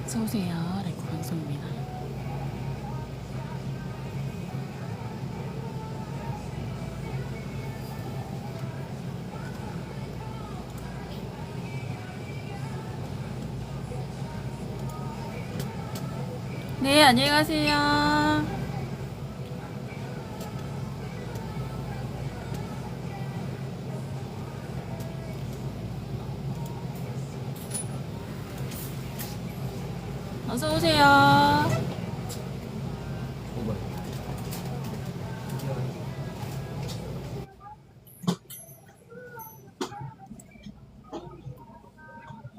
어서오세요. 레코 방송입니다. 네, 안녕히 가세요. 어서오세요.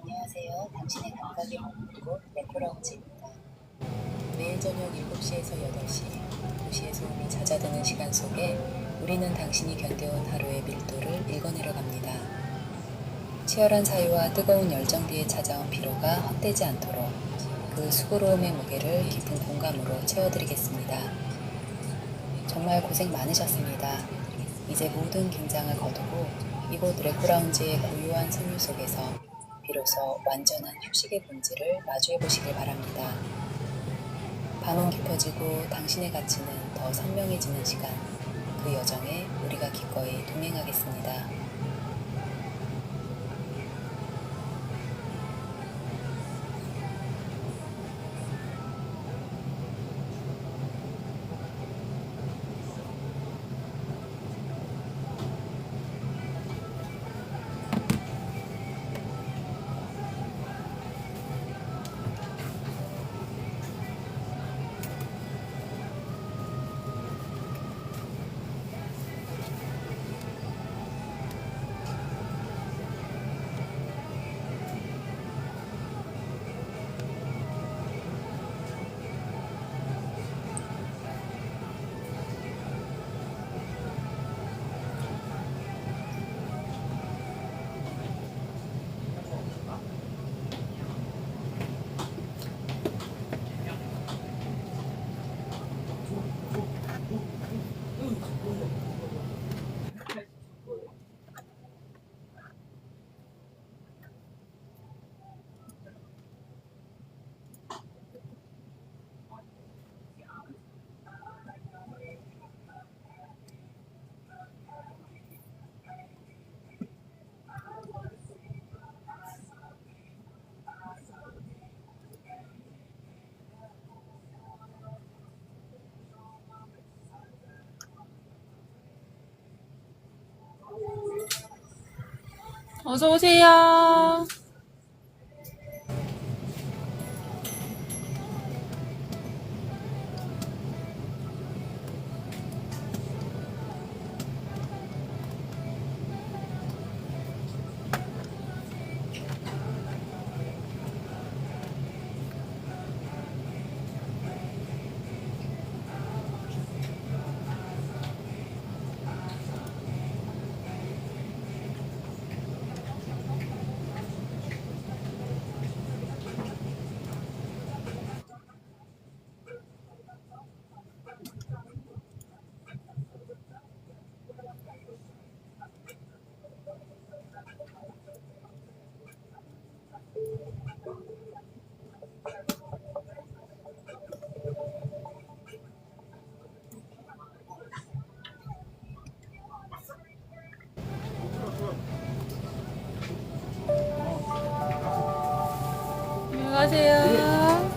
안녕하세요. 당신의 감각이 머무는 곳 레코라운지입니다. 매일 저녁 7시에서 8시, 도시의 소음이 잦아드는 시간 속에 우리는 당신이 견뎌온 하루의 밀도를 읽어내려 갑니다. 치열한 사유와 뜨거운 열정 뒤에 찾아온 피로가 헛되지 않도록 그 수고로움의 무게를 깊은 공감으로 채워드리겠습니다. 정말 고생 많으셨습니다. 이제 모든 긴장을 거두고 이곳 레코라운지의 고요한 섬유 속에서 비로소 완전한 휴식의 본질을 마주해보시길 바랍니다. 밤은 깊어지고 당신의 가치는 더 선명해지는 시간, 그 여정에 우리가 기꺼이 동행하겠습니다. 어서오세요. 안녕하세요.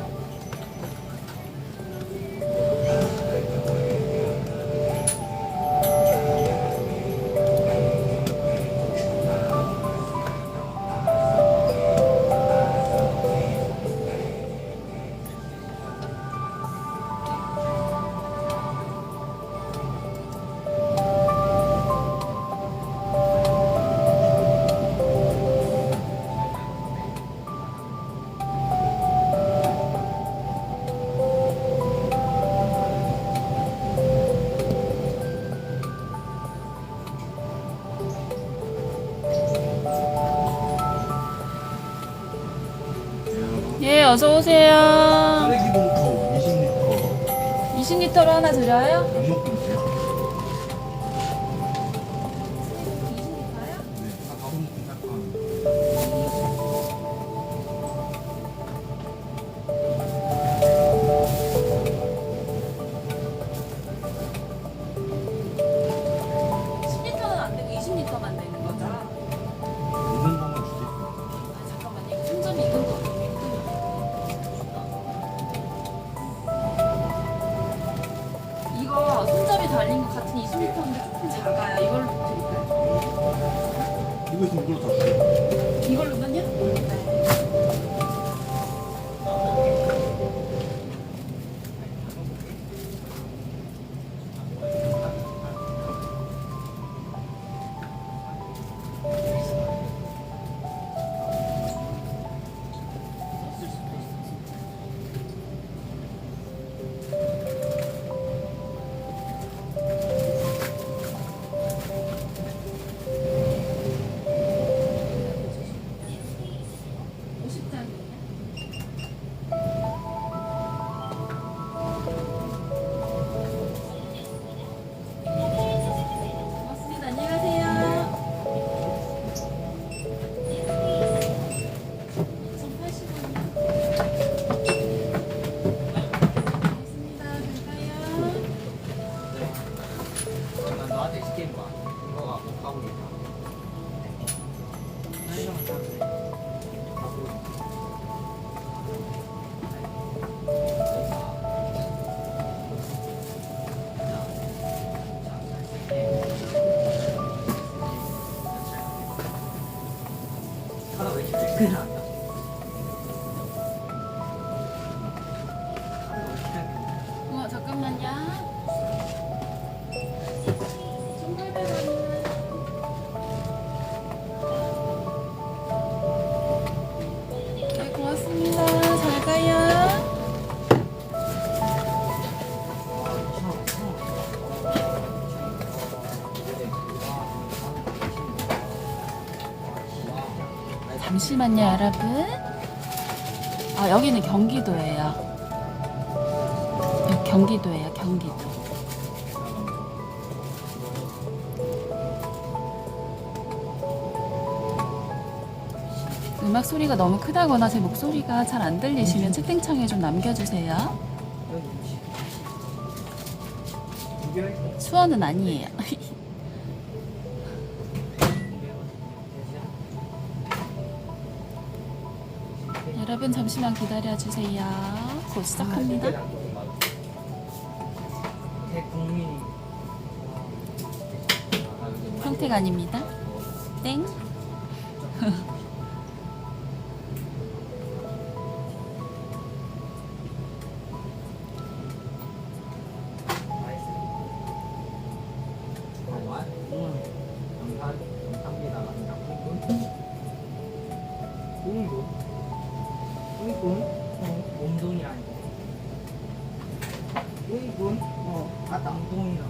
예, 어서오세요. 쓰레기 봉투 20리터 20리터로 하나 드려요? 안 먹고 있어요? 20리터요? 네, 다 가보면 괜찮고 이걸로만요? 고맙습니다. 안녕히 가세요. 2,080원이요. 고맙습니다. 갈까요? 난 너한테 시킨 거야. 이거가 못 가고 있다. 나이랑 다르네. 하나 왜 이렇게 큰일 났다. 잠깐만요. 1,800원이요. 네, 고맙습니다. 잘 가요. 잠시만요, 여러분. 아, 여기는 경기도예요. 경기도예요, 경기도. 음악 소리가 너무 크다거나 제 목소리가 잘 안 들리시면 채팅창에 좀 남겨주세요. 수원은 아니에요. 여러분 잠시만 기다려주세요. 곧 시작합니다. 대국민이 평택 아닙니다. 땡. 몸동이라는 거. 우이군? 맞다. 몸동이라.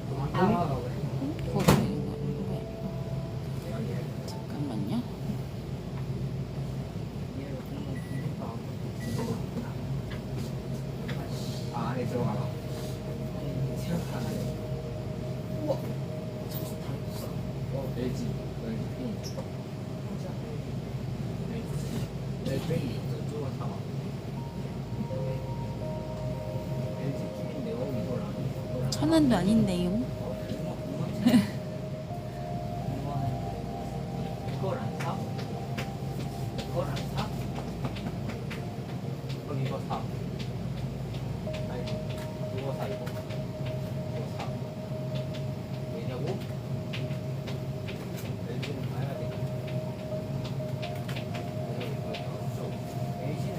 도망가가 그래. 잠깐만요. 아, 안에 들어가라. 우와. LG. LG 저쪽으로 타봐. LG 팀인 내용이 이거랑. 천원도 아닌데요. 이걸 안 사? 이걸 안 사? 그럼 이거 사. 아니, 이거 사, 이거. 이거 사. 왜냐고? LG는 가야 돼. LG는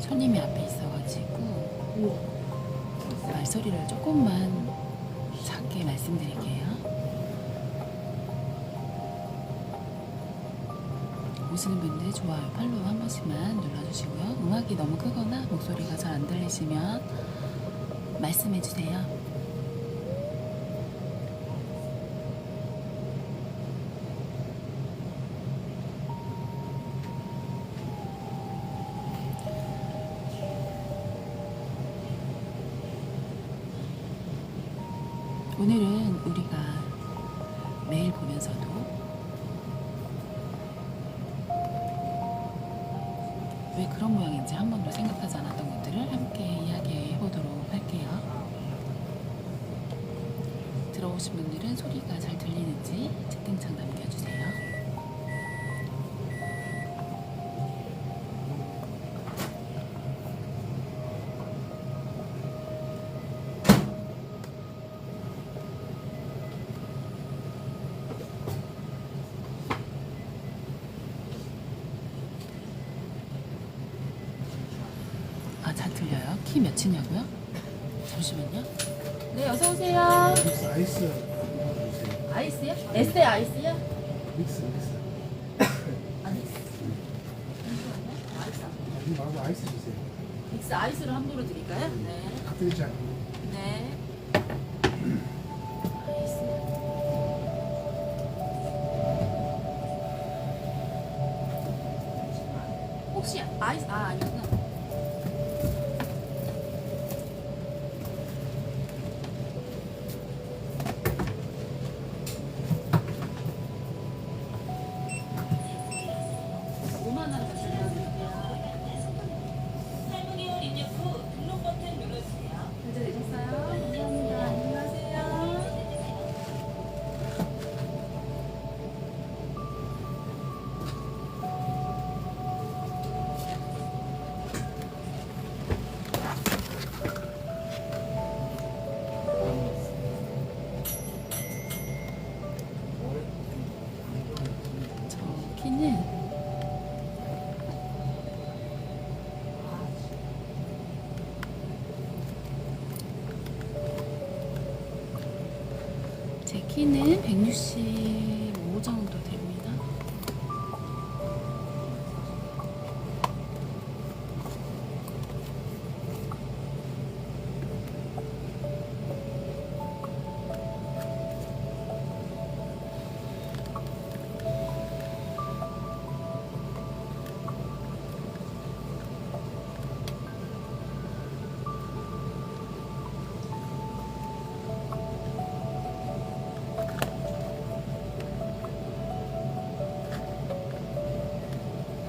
손님이 앞에 있어가지고 말소리를 조금만 작게 말씀드릴게요. 오시는 분들 좋아요, 팔로우 한 번씩만 눌러주시고요. 음악이 너무 크거나 목소리가 잘 안 들리시면 말씀해주세요. 오늘은 우리가 매일 보면서도 왜 그런 모양인지 한 번도 생각하지 않았던 것들을 함께 이야기해 보도록 할게요. 들어오신 분들은 소리가 잘 들리는지 채팅창 남겨주세요. 아, 잘 들려요? 키 몇이냐고요? 잠시만요. 네, 어서 오세요. 믹스 아이스 주세요. 아이스요? 에스테 아이스요? 믹스. 아니. 잠시만요. 아이스. 이 말고 아이스 주세요. 믹스 아이스로 한 그릇 드릴까요? 네. 칵테일 잔. 네. 아이스. 혹시 아이스 아니구나. 저 키는 제 키는 165 정도 됩니다.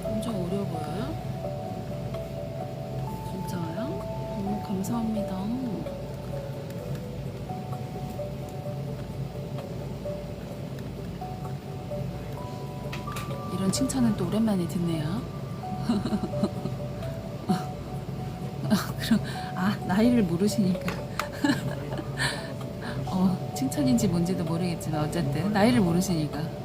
엄청 어려 보여요? 진짜요? 너무 감사합니다. 이런 칭찬은 또 오랜만에 듣네요. 그럼 나이를 모르시니까 칭찬인지 뭔지도 모르겠지만 어쨌든 나이를 모르시니까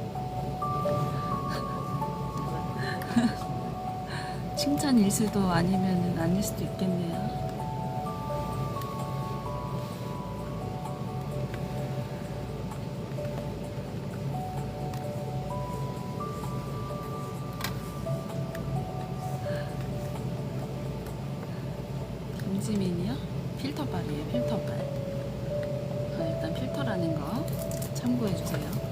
칭찬일 수도 아니면 아닐 수도 있겠네요. 김지민이요? 필터발이에요, 필터발. 일단 필터라는 거 참고해 주세요.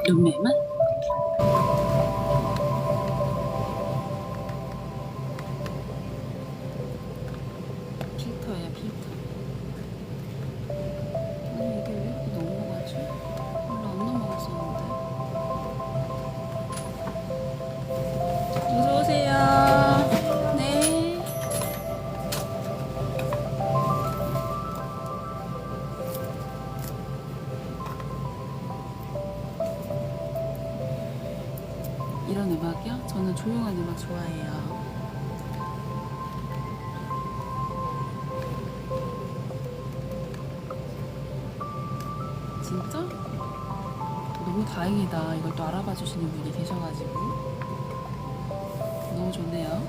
눈매만? 필터야, 필터. 아니, 이게 왜 이렇게 넘어가지? 원래 안 넘어갔었는데. 이런 음악이요? 저는 조용한 음악 좋아해요. 진짜? 너무 다행이다. 이걸 또 알아봐 주시는 분이 계셔가지고 너무 좋네요.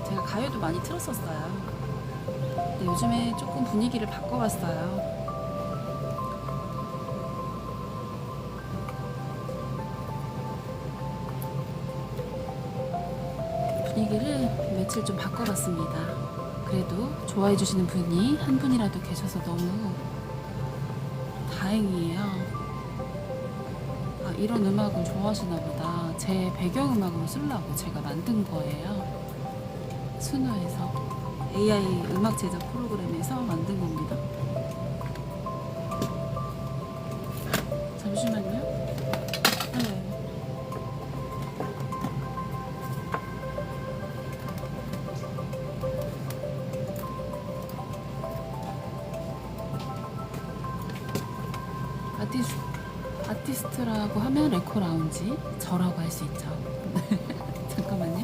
제가 가요도 많이 틀었었어요. 근데 요즘에 조금 분위기를 바꿔봤어요. 분위기를 며칠 좀 바꿔봤습니다. 그래도 좋아해 주시는 분이 한 분이라도 계셔서 너무 다행이에요. 아, 이런 음악을 좋아하시나 보다. 제 배경음악으로 쓰려고 제가 만든 거예요. 순우에서 AI 음악 제작 프로그램에서 만든 겁니다. 잠시만요. 네. 아티스트라고 하면 레코 라운지 저라고 할 수 있죠. 잠깐만요.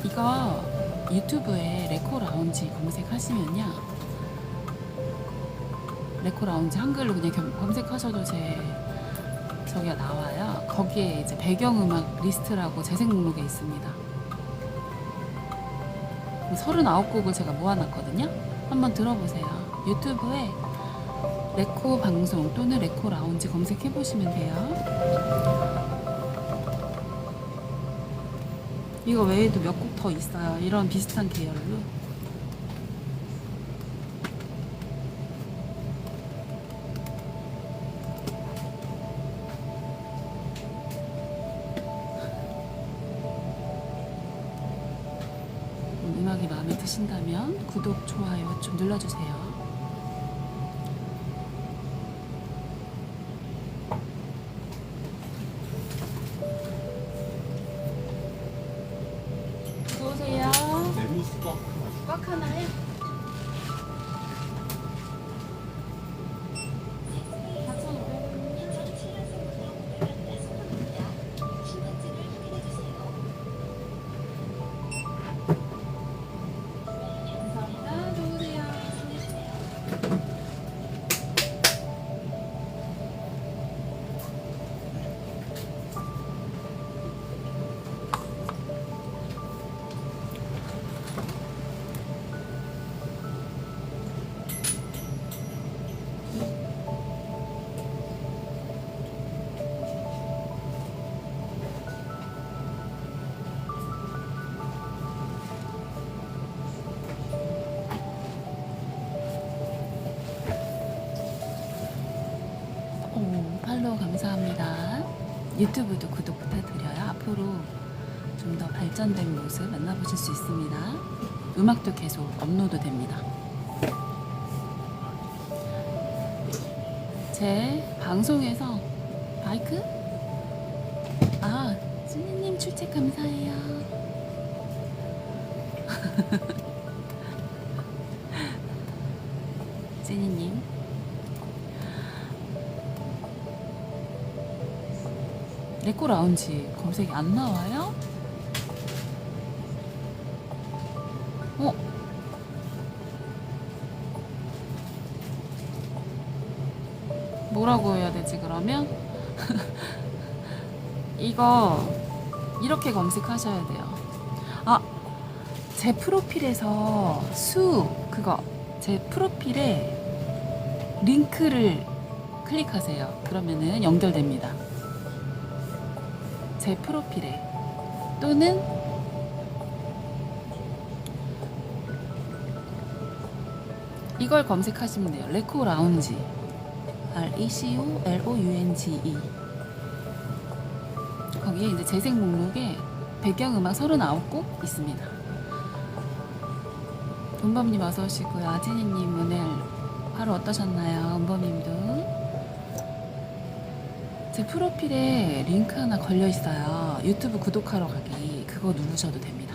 이거 유튜브에 레코 라운지 검색하시면요, 레코 라운지 한글로 그냥 검색하셔도 제 저기가 나와요. 거기에 이제 배경음악 리스트라고 재생 목록에 있습니다. 39곡을 제가 모아놨거든요. 한번 들어보세요. 유튜브에 레코 방송 또는 레코 라운지 검색해보시면 돼요. 이거 외에도 몇 곡 더 있어요. 이런 비슷한 계열로. 음악이 마음에 드신다면 구독, 좋아요 좀 눌러주세요. 들어오세요. 꽉 하나요? 감사합니다. 들어오세요. 팔로우 감사합니다. 유튜브도 구독 부탁드려요. 앞으로 좀 더 발전된 모습 만나보실 수 있습니다. 음악도 계속 업로드 됩니다. 제 방송에서 마이크? 아, 찐이님 출첵 감사해요. 찐이님. 레코 라운지 검색이 안 나와요? 뭐라고 해야 되지 그러면? 이거 이렇게 검색하셔야 돼요. 아, 제 프로필에서 그거 제 프로필에 링크를 클릭하세요. 그러면은 연결됩니다. 제 프로필에 또는 이걸 검색하시면 돼요. 레코 라운지 RECOLOUNGE. 거기에 이제 재생 목록에 배경음악 39곡 있습니다. 은범님 어서 오시고요. 아진이님 오늘 하루 어떠셨나요? 은범님도 제 프로필에 링크 하나 걸려 있어요. 유튜브 구독하러 가기. 그거 누르셔도 됩니다.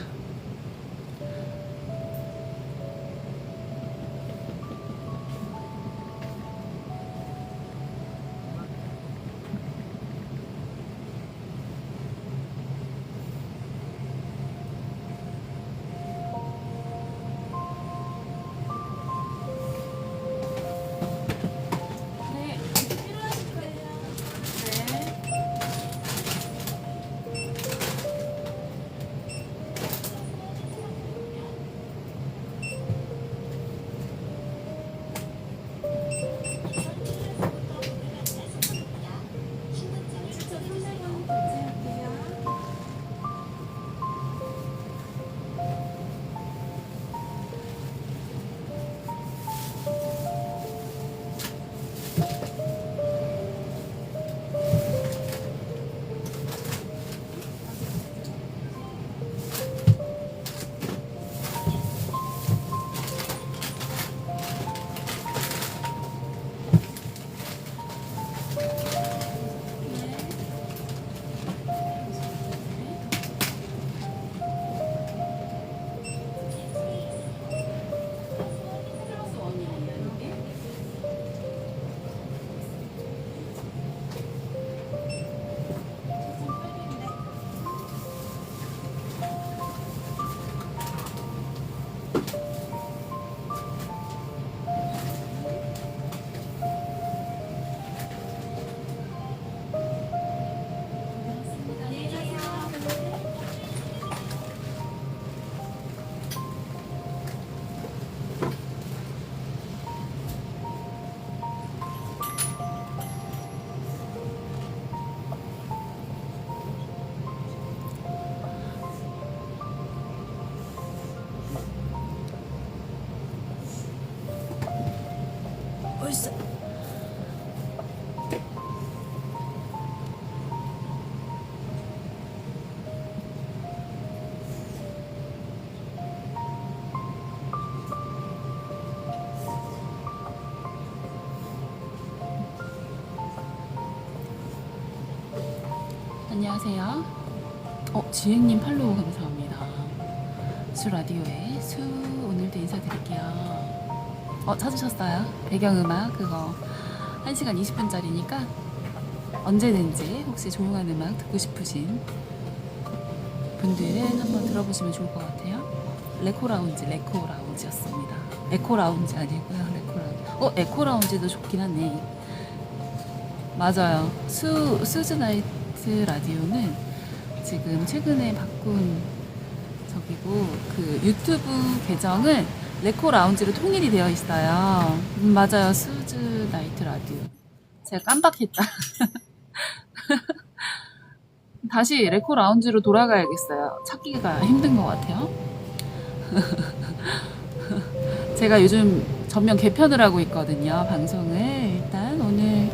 벌써. 안녕하세요. 지혜님 팔로우 감사합니다. 수 라디오의 수 오늘도 인사드릴게요. 찾으셨어요? 배경음악 그거 1시간 20분짜리니까 언제든지 혹시 조용한 음악 듣고 싶으신 분들은 한번 들어보시면 좋을 것 같아요. 레코라운지였습니다. 에코라운지 아니고요. 레코라운지. 에코라운지도 좋긴 하네. 맞아요. 수즈나이트 라디오는 지금 최근에 바꾼 저기고 그 유튜브 계정은 레코라운지로 통일이 되어 있어요. 맞아요. 수즈나이트 라디오. 제가 깜빡했다. 다시 레코라운지로 돌아가야겠어요. 찾기가 힘든 것 같아요. 제가 요즘 전면 개편을 하고 있거든요. 방송을. 일단 오늘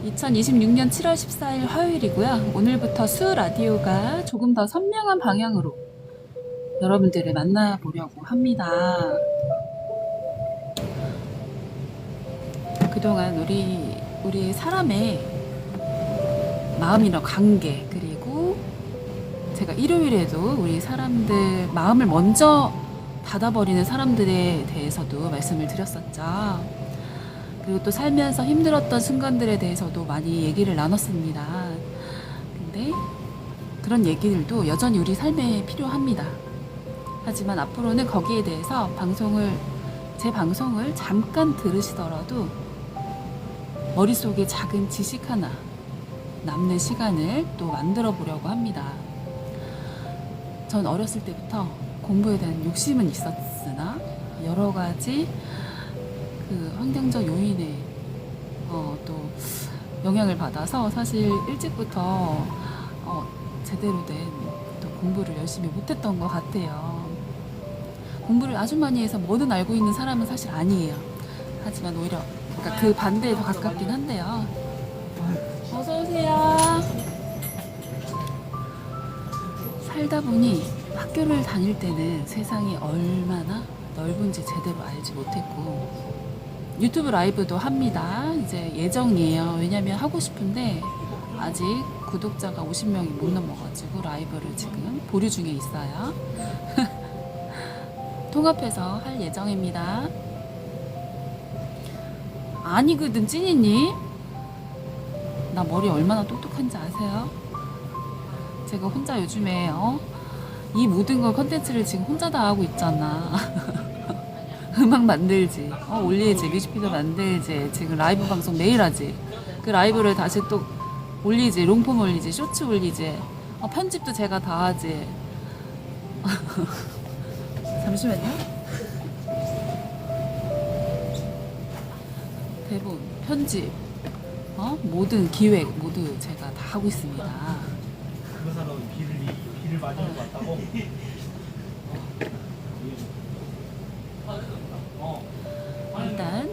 2026년 7월 14일 화요일이고요. 오늘부터 수 라디오가 조금 더 선명한 방향으로 여러분들을 만나보려고 합니다. 그동안 우리 사람의 마음이나 관계, 그리고 제가 일요일에도 우리 사람들 마음을 먼저 닫아버리는 사람들에 대해서도 말씀을 드렸었죠. 그리고 또 살면서 힘들었던 순간들에 대해서도 많이 얘기를 나눴습니다. 근데 그런 얘기들도 여전히 우리 삶에 필요합니다. 하지만 앞으로는 거기에 대해서 제 방송을 잠깐 들으시더라도 머릿속에 작은 지식 하나 남는 시간을 또 만들어 보려고 합니다. 전 어렸을 때부터 공부에 대한 욕심은 있었으나 여러 가지 그 환경적 요인에 또 영향을 받아서 사실 일찍부터 제대로 된 또 공부를 열심히 못했던 것 같아요. 공부를 아주 많이 해서 뭐든 알고 있는 사람은 사실 아니에요. 하지만 오히려 그러니까 그 반대에 더 가깝긴 한데요. 어서 오세요. 살다 보니 학교를 다닐 때는 세상이 얼마나 넓은지 제대로 알지 못했고 유튜브 라이브도 합니다. 이제 예정이에요. 왜냐면 하고 싶은데 아직 구독자가 50명이 못 넘어가지고 라이브를 지금 보류 중에 있어요. 통합해서 할 예정입니다. 아니거든 찐이님. 나 머리 얼마나 똑똑한지 아세요? 제가 혼자 요즘에 이 모든 걸 컨텐츠를 지금 혼자 다 하고 있잖아. 음악 만들지, 올리지, 뮤직비디오 만들지, 지금 라이브 방송 매일 하지. 그 라이브를 다시 또 올리지, 롱폼 올리지, 쇼츠 올리지, 편집도 제가 다 하지. 잠시만요. 대본, 편집, 모든 기획 모두 제가 다 하고 있습니다. 그 사람은 비를 맞은 것 같다고? 일단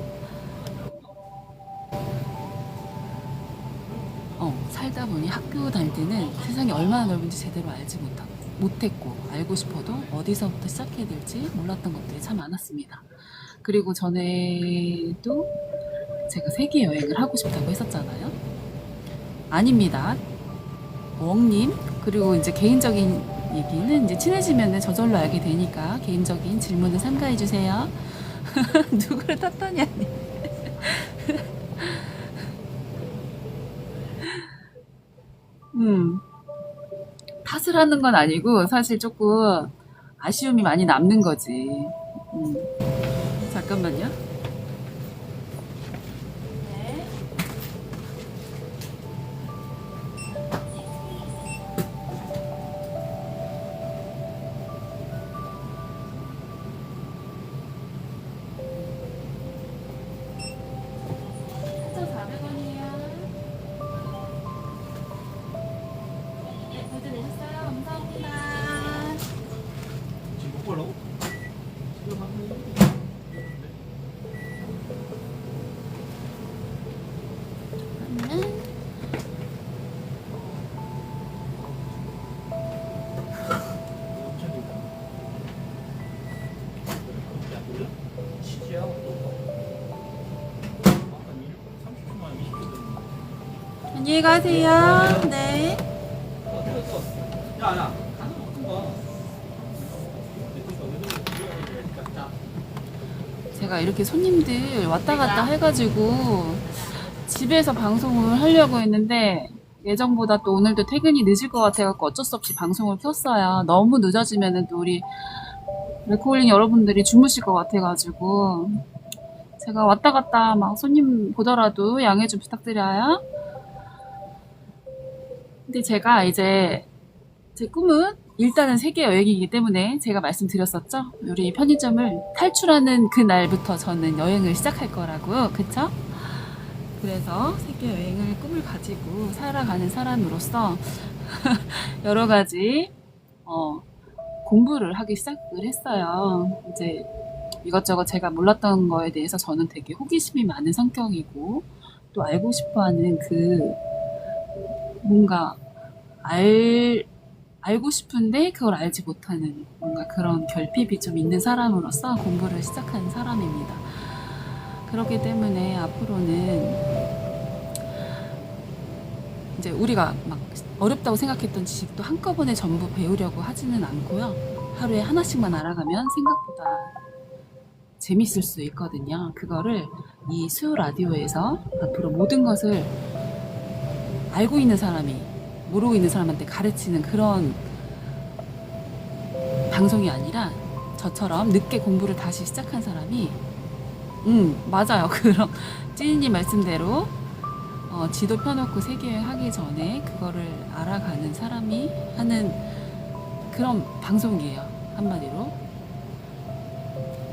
살다 보니 학교 다닐 때는 세상이 얼마나 넓은지 제대로 알지 못했고 알고 싶어도 어디서부터 시작해야 될지 몰랐던 것들이 참 많았습니다. 그리고 전에도 제가 세계 여행을 하고 싶다고 했었잖아요. 아닙니다. 웡님. 그리고 이제 개인적인 얘기는 이제 친해지면 저절로 알게 되니까 개인적인 질문을 삼가해 주세요. 누구를 탓하니 아니. 탓을 하는 건 아니고 사실 조금 아쉬움이 많이 남는 거지. 잠깐만요. 네. 지금 못 보려고? 지금 방금 안녕히 가세요. 네. 야야 가서 먹는 거. 제가 이렇게 손님들 왔다 갔다 해가지고 집에서 방송을 하려고 했는데 예정보다 또 오늘도 퇴근이 늦을 것 같아갖고 어쩔 수 없이 방송을 켰어요. 너무 늦어지면은 또 우리 레코홀링 여러분들이 주무실 것 같아가지고 제가 왔다 갔다 막 손님 보더라도 양해 좀 부탁드려요. 근데 제가 이제 제 꿈은 일단은 세계 여행이기 때문에 제가 말씀드렸었죠. 우리 편의점을 탈출하는 그 날부터 저는 여행을 시작할 거라고, 그쵸? 그래서 세계 여행을 꿈을 가지고 살아가는 사람으로서 여러 가지 공부를 하기 시작을 했어요. 이제 이것저것 제가 몰랐던 거에 대해서 저는 되게 호기심이 많은 성격이고 또 알고 싶어하는 그 뭔가 알고 싶은데 그걸 알지 못하는 뭔가 그런 결핍이 좀 있는 사람으로서 공부를 시작한 사람입니다. 그렇기 때문에 앞으로는 이제 우리가 막 어렵다고 생각했던 지식도 한꺼번에 전부 배우려고 하지는 않고요. 하루에 하나씩만 알아가면 생각보다 재밌을 수 있거든요. 그거를 이 수요 라디오에서 앞으로 모든 것을 알고 있는 사람이 모르고 있는 사람한테 가르치는 그런 방송이 아니라 저처럼 늦게 공부를 다시 시작한 사람이 맞아요. 그런 찌니님 말씀대로 지도 펴놓고 세계여행 하기 전에 그거를 알아가는 사람이 하는 그런 방송이에요. 한마디로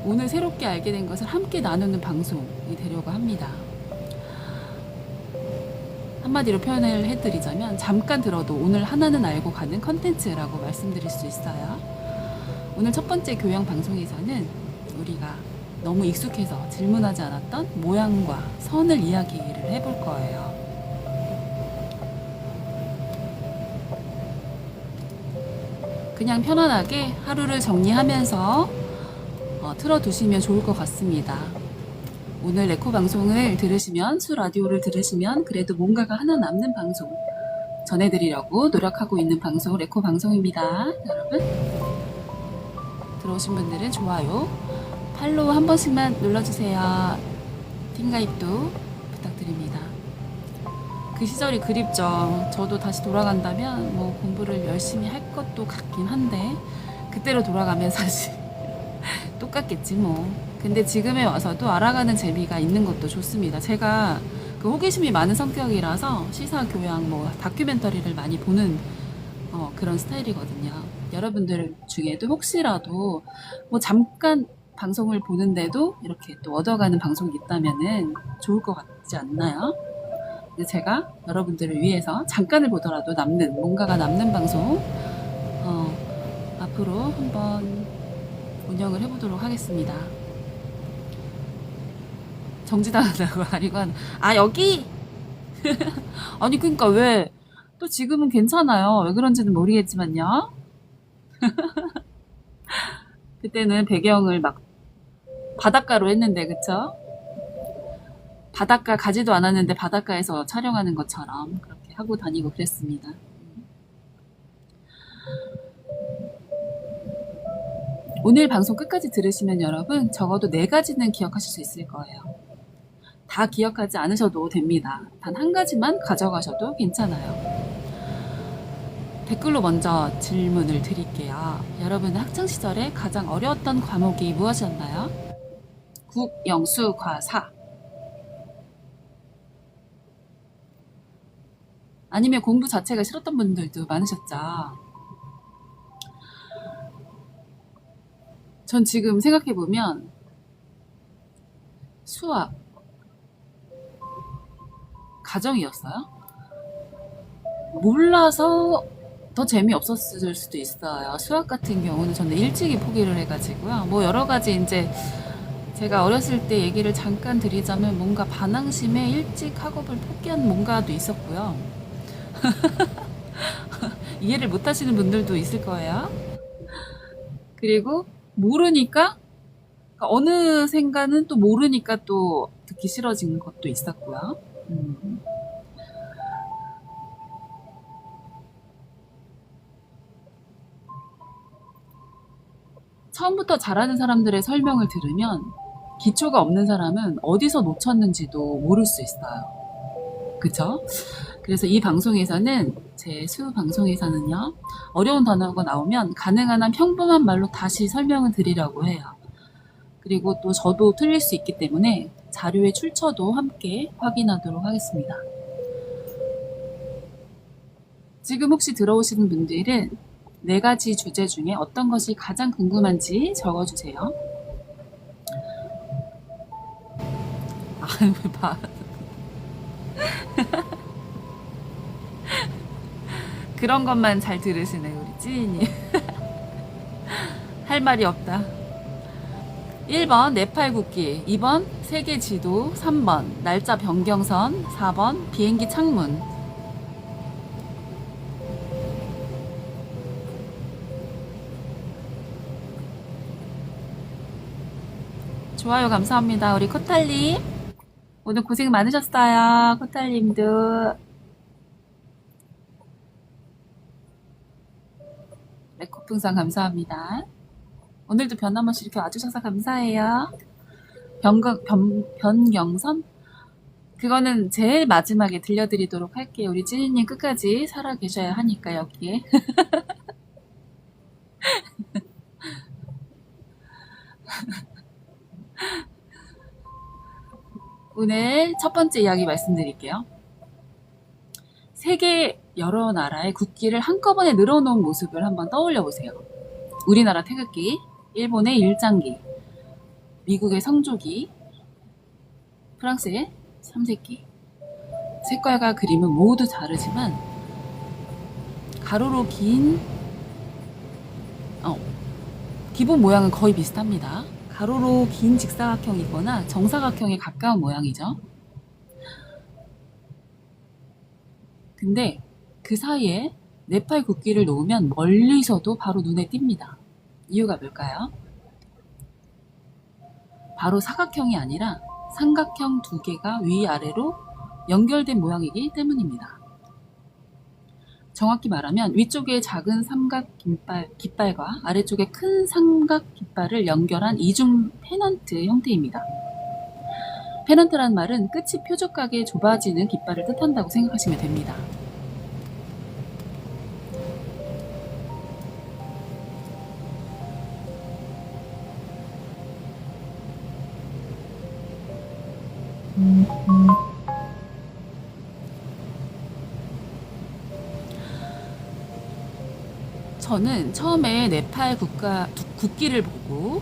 오늘 새롭게 알게 된 것을 함께 나누는 방송이 되려고 합니다. 한마디로 표현을 해드리자면 잠깐 들어도 오늘 하나는 알고 가는 컨텐츠라고 말씀드릴 수 있어요. 오늘 첫 번째 교양 방송에서는 우리가 너무 익숙해서 질문하지 않았던 모양과 선을 이야기를 해볼 거예요. 그냥 편안하게 하루를 정리하면서 틀어두시면 좋을 것 같습니다. 오늘 레코 방송을 들으시면, 수 라디오를 들으시면 그래도 뭔가가 하나 남는 방송 전해드리려고 노력하고 있는 방송 레코 방송입니다. 여러분 들어오신 분들은 좋아요, 팔로우 한 번씩만 눌러주세요. 팀 가입도 부탁드립니다. 그 시절이 그립죠. 저도 다시 돌아간다면 뭐 공부를 열심히 할 것도 같긴 한데 그때로 돌아가면 사실 똑같겠지 뭐. 근데 지금에 와서도 알아가는 재미가 있는 것도 좋습니다. 제가 그 호기심이 많은 성격이라서 시사, 교양, 뭐 다큐멘터리를 많이 보는 그런 스타일이거든요. 여러분들 중에도 혹시라도 뭐 잠깐 방송을 보는데도 이렇게 또 얻어가는 방송이 있다면은 좋을 것 같지 않나요? 근데 제가 여러분들을 위해서 잠깐을 보더라도 뭔가가 남는 방송 앞으로 한번 운영을 해보도록 하겠습니다. 정지당한다고 아니고 여기 아니 그러니까 왜 또 지금은 괜찮아요. 왜 그런지는 모르겠지만요. 그때는 배경을 막 바닷가로 했는데 그쵸? 바닷가 가지도 않았는데 바닷가에서 촬영하는 것처럼 그렇게 하고 다니고 그랬습니다. 오늘 방송 끝까지 들으시면 여러분 적어도 4가지는 기억하실 수 있을 거예요. 다 기억하지 않으셔도 됩니다. 단 한 가지만 가져가셔도 괜찮아요. 댓글로 먼저 질문을 드릴게요. 여러분 학창시절에 가장 어려웠던 과목이 무엇이었나요? 국, 영, 수, 과, 사. 아니면 공부 자체가 싫었던 분들도 많으셨죠. 전 지금 생각해보면 수학, 가정이었어요? 몰라서 더 재미없었을 수도 있어요. 수학 같은 경우는 저는 일찍이 포기를 해가지고요. 뭐 여러가지 이제 제가 어렸을 때 얘기를 잠깐 드리자면 뭔가 반항심에 일찍 학업을 포기한 뭔가도 있었고요. 이해를 못 하시는 분들도 있을 거예요. 그리고 모르니까 어느샌가는 또 모르니까 또 듣기 싫어진 것도 있었고요. 처음부터 잘하는 사람들의 설명을 들으면 기초가 없는 사람은 어디서 놓쳤는지도 모를 수 있어요. 그쵸? 그래서 이 방송에서는, 제 수 방송에서는요, 어려운 단어가 나오면 가능한 한 평범한 말로 다시 설명을 드리려고 해요. 그리고 또 저도 틀릴 수 있기 때문에 자료의 출처도 함께 확인하도록 하겠습니다. 지금 혹시 들어오시는 분들은 4가지 주제 중에 어떤 것이 가장 궁금한지 적어주세요. 아, 왜 봐. 그런 것만 잘 들으시네, 우리 찌인이. 할 말이 없다. 1번 네팔 국기, 2번 세계 지도, 3번 날짜 변경선, 4번 비행기 창문. 좋아요 감사합니다. 우리 코탈님 오늘 고생 많으셨어요. 코탈님도. 레코풍선 감사합니다. 오늘도 변함없이 이렇게 와주셔서 감사해요. 변경선? 그거는 제일 마지막에 들려드리도록 할게요. 우리 찌니님 끝까지 살아 계셔야 하니까 여기에. 오늘 첫 번째 이야기 말씀드릴게요. 세계 여러 나라의 국기를 한꺼번에 늘어놓은 모습을 한번 떠올려 보세요. 우리나라 태극기, 일본의 일장기, 미국의 성조기, 프랑스의 삼색기. 색깔과 그림은 모두 다르지만 가로로 긴 기본 모양은 거의 비슷합니다. 가로로 긴 직사각형이거나 정사각형에 가까운 모양이죠. 근데 그 사이에 네팔 국기를 놓으면 멀리서도 바로 눈에 띕니다. 이유가 뭘까요? 바로 사각형이 아니라 삼각형 2개가 위아래로 연결된 모양이기 때문입니다. 정확히 말하면 위쪽에 작은 삼각 깃발과 아래쪽에 큰 삼각 깃발을 연결한 이중 페넌트 형태입니다. 페넌트란 말은 끝이 뾰족하게 좁아지는 깃발을 뜻한다고 생각하시면 됩니다. 저는 처음에 네팔 국기를 보고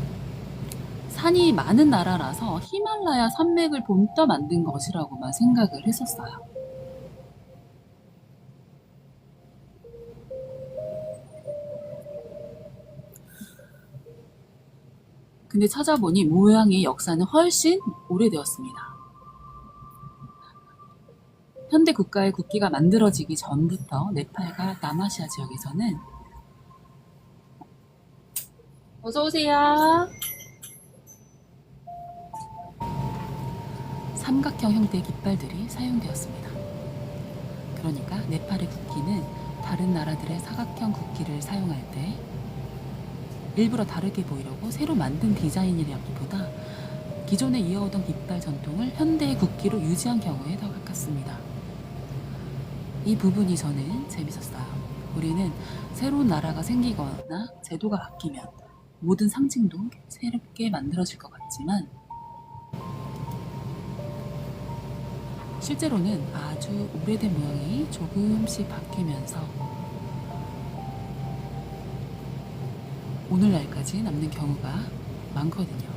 산이 많은 나라라서 히말라야 산맥을 본떠 만든 것이라고만 생각을 했었어요. 근데 찾아보니 모양의 역사는 훨씬 오래되었습니다. 현대 국가의 국기가 만들어지기 전부터 네팔과 남아시아 지역에서는 어서오세요. 삼각형 형태의 깃발들이 사용되었습니다. 그러니까 네팔의 국기는 다른 나라들의 사각형 국기를 사용할 때 일부러 다르게 보이려고 새로 만든 디자인이라기보다 기존에 이어오던 깃발 전통을 현대의 국기로 유지한 경우에 더 가깝습니다. 이 부분이 저는 재밌었어요. 우리는 새로운 나라가 생기거나 제도가 바뀌면 모든 상징도 새롭게 만들어질 것 같지만 실제로는 아주 오래된 모양이 조금씩 바뀌면서 오늘날까지 남는 경우가 많거든요.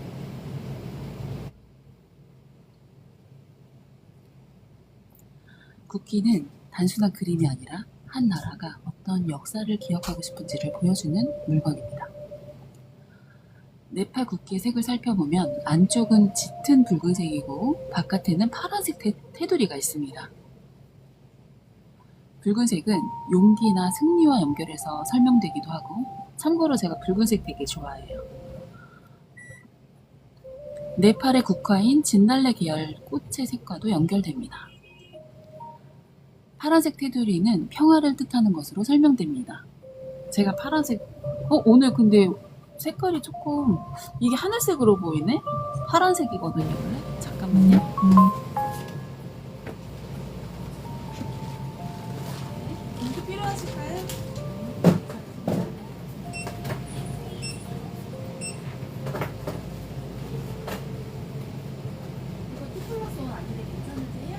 국기는 단순한 그림이 아니라 한 나라가 어떤 역사를 기억하고 싶은지를 보여주는 물건입니다. 네팔 국기의 색을 살펴보면 안쪽은 짙은 붉은색이고 바깥에는 파란색 테두리가 있습니다. 붉은색은 용기나 승리와 연결해서 설명되기도 하고, 참고로 제가 붉은색 되게 좋아해요. 네팔의 국화인 진달래 계열 꽃의 색과도 연결됩니다. 파란색 테두리는 평화를 뜻하는 것으로 설명됩니다. 제가 파란색, 오늘 근데 색깔이 조금 이게 하늘색으로 보이네? 파란색이거든요 원래. 잠깐만요. 인도 필요하실까요? 이거 티플러스 아닌데 괜찮으세요?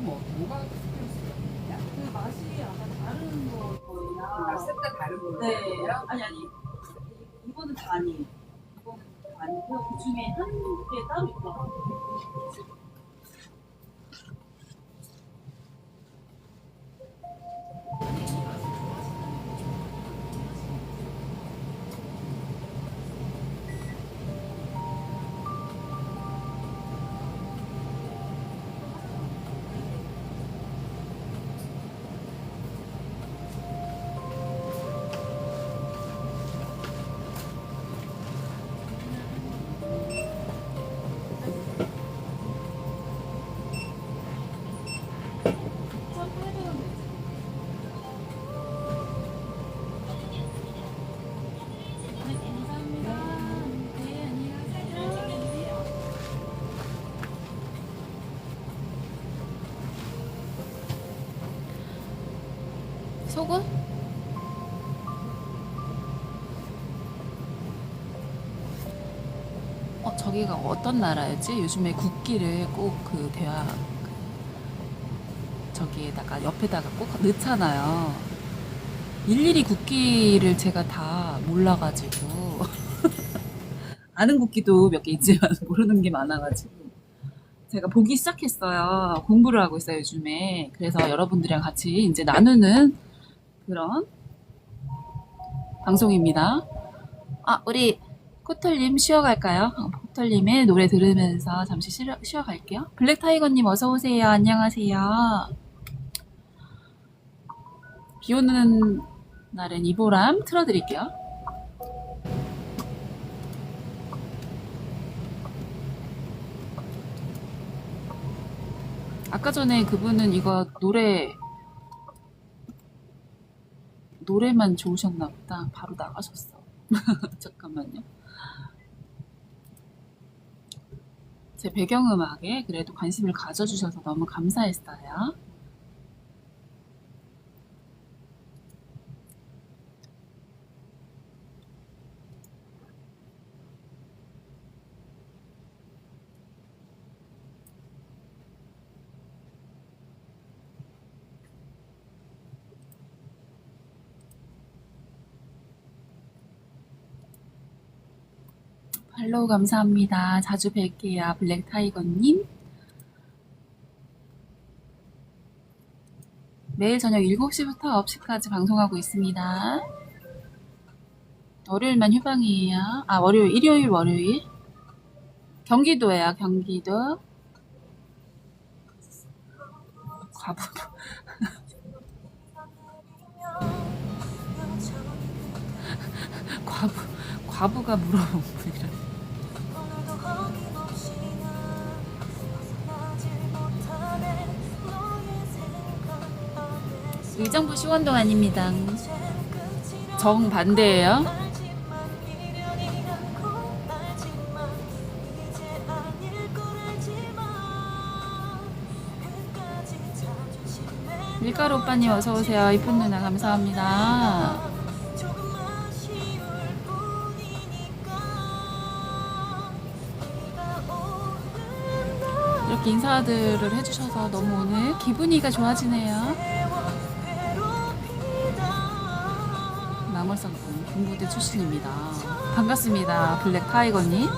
뭐가 스트레스야? 그 맛이 약간 다른 거나 색깔 다른 거. 네. 아니 이거는 다 아니에요. 이거는 다 아니고요. 그 중에 한 개 따로 있더라고요. 속은? 저기가 어떤 나라였지? 요즘에 국기를 꼭 그 대화 저기에다가 옆에다가 꼭 넣잖아요. 일일이 국기를 제가 다 몰라가지고 아는 국기도 몇 개 있지만 모르는 게 많아가지고 제가 보기 시작했어요. 공부를 하고 있어요 요즘에. 그래서 여러분들이랑 같이 이제 나누는 그런 방송입니다. 우리 코털님 쉬어갈까요? 코털님의 노래 들으면서 잠시 쉬어갈게요. 블랙타이거님 어서오세요. 안녕하세요. 비 오는 날엔 이보람 틀어드릴게요. 아까 전에 그분은 이거 노래만 좋으셨나 보다. 바로 나가셨어. 잠깐만요. 제 배경음악에 그래도 관심을 가져주셔서 너무 감사했어요. 팔로우 감사합니다. 자주 뵐게요. 블랙타이거님. 매일 저녁 7시부터 9시까지 방송하고 있습니다. 월요일만 휴방이에요. 일요일, 월요일. 경기도예요, 경기도. 과부가 물어본 분이라. 의정부 시원동 아닙니다. 정반대예요. 밀가루 오빠님 어서오세요. 이쁜 누나 감사합니다. 이렇게 인사들을 해주셔서 너무 오늘 기분이가 좋아지네요. 남월상군 군부대 출신입니다. 반갑습니다. 블랙타이거님.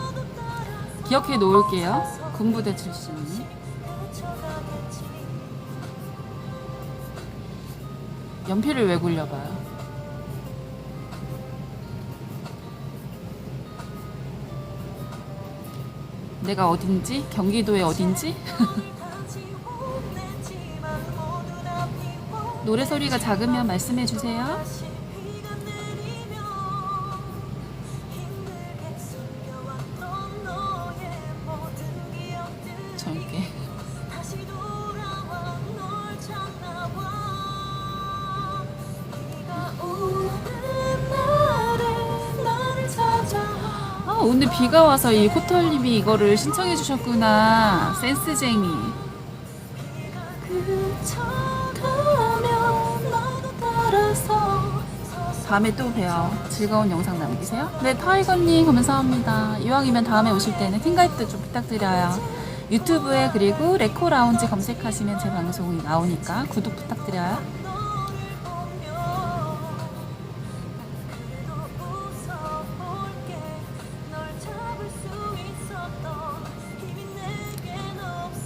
기억해 놓을게요. 군부대 출신. 연필을 왜 굴려봐요? 내가 어딘지? 경기도의 어딘지? 노래 소리가 작으면 말씀해 주세요. 저렇게 오늘 비가 와서 이 코털님이 이거를 신청해 주셨구나. 센스쟁이. 다음에 또 봬요. 즐거운 영상 남기세요. 네, 타이거님 감사합니다. 이왕이면 다음에 오실 때는 팀가입도 좀 부탁드려요. 유튜브에 그리고 레코라운지 검색하시면 제 방송이 나오니까 구독 부탁드려요.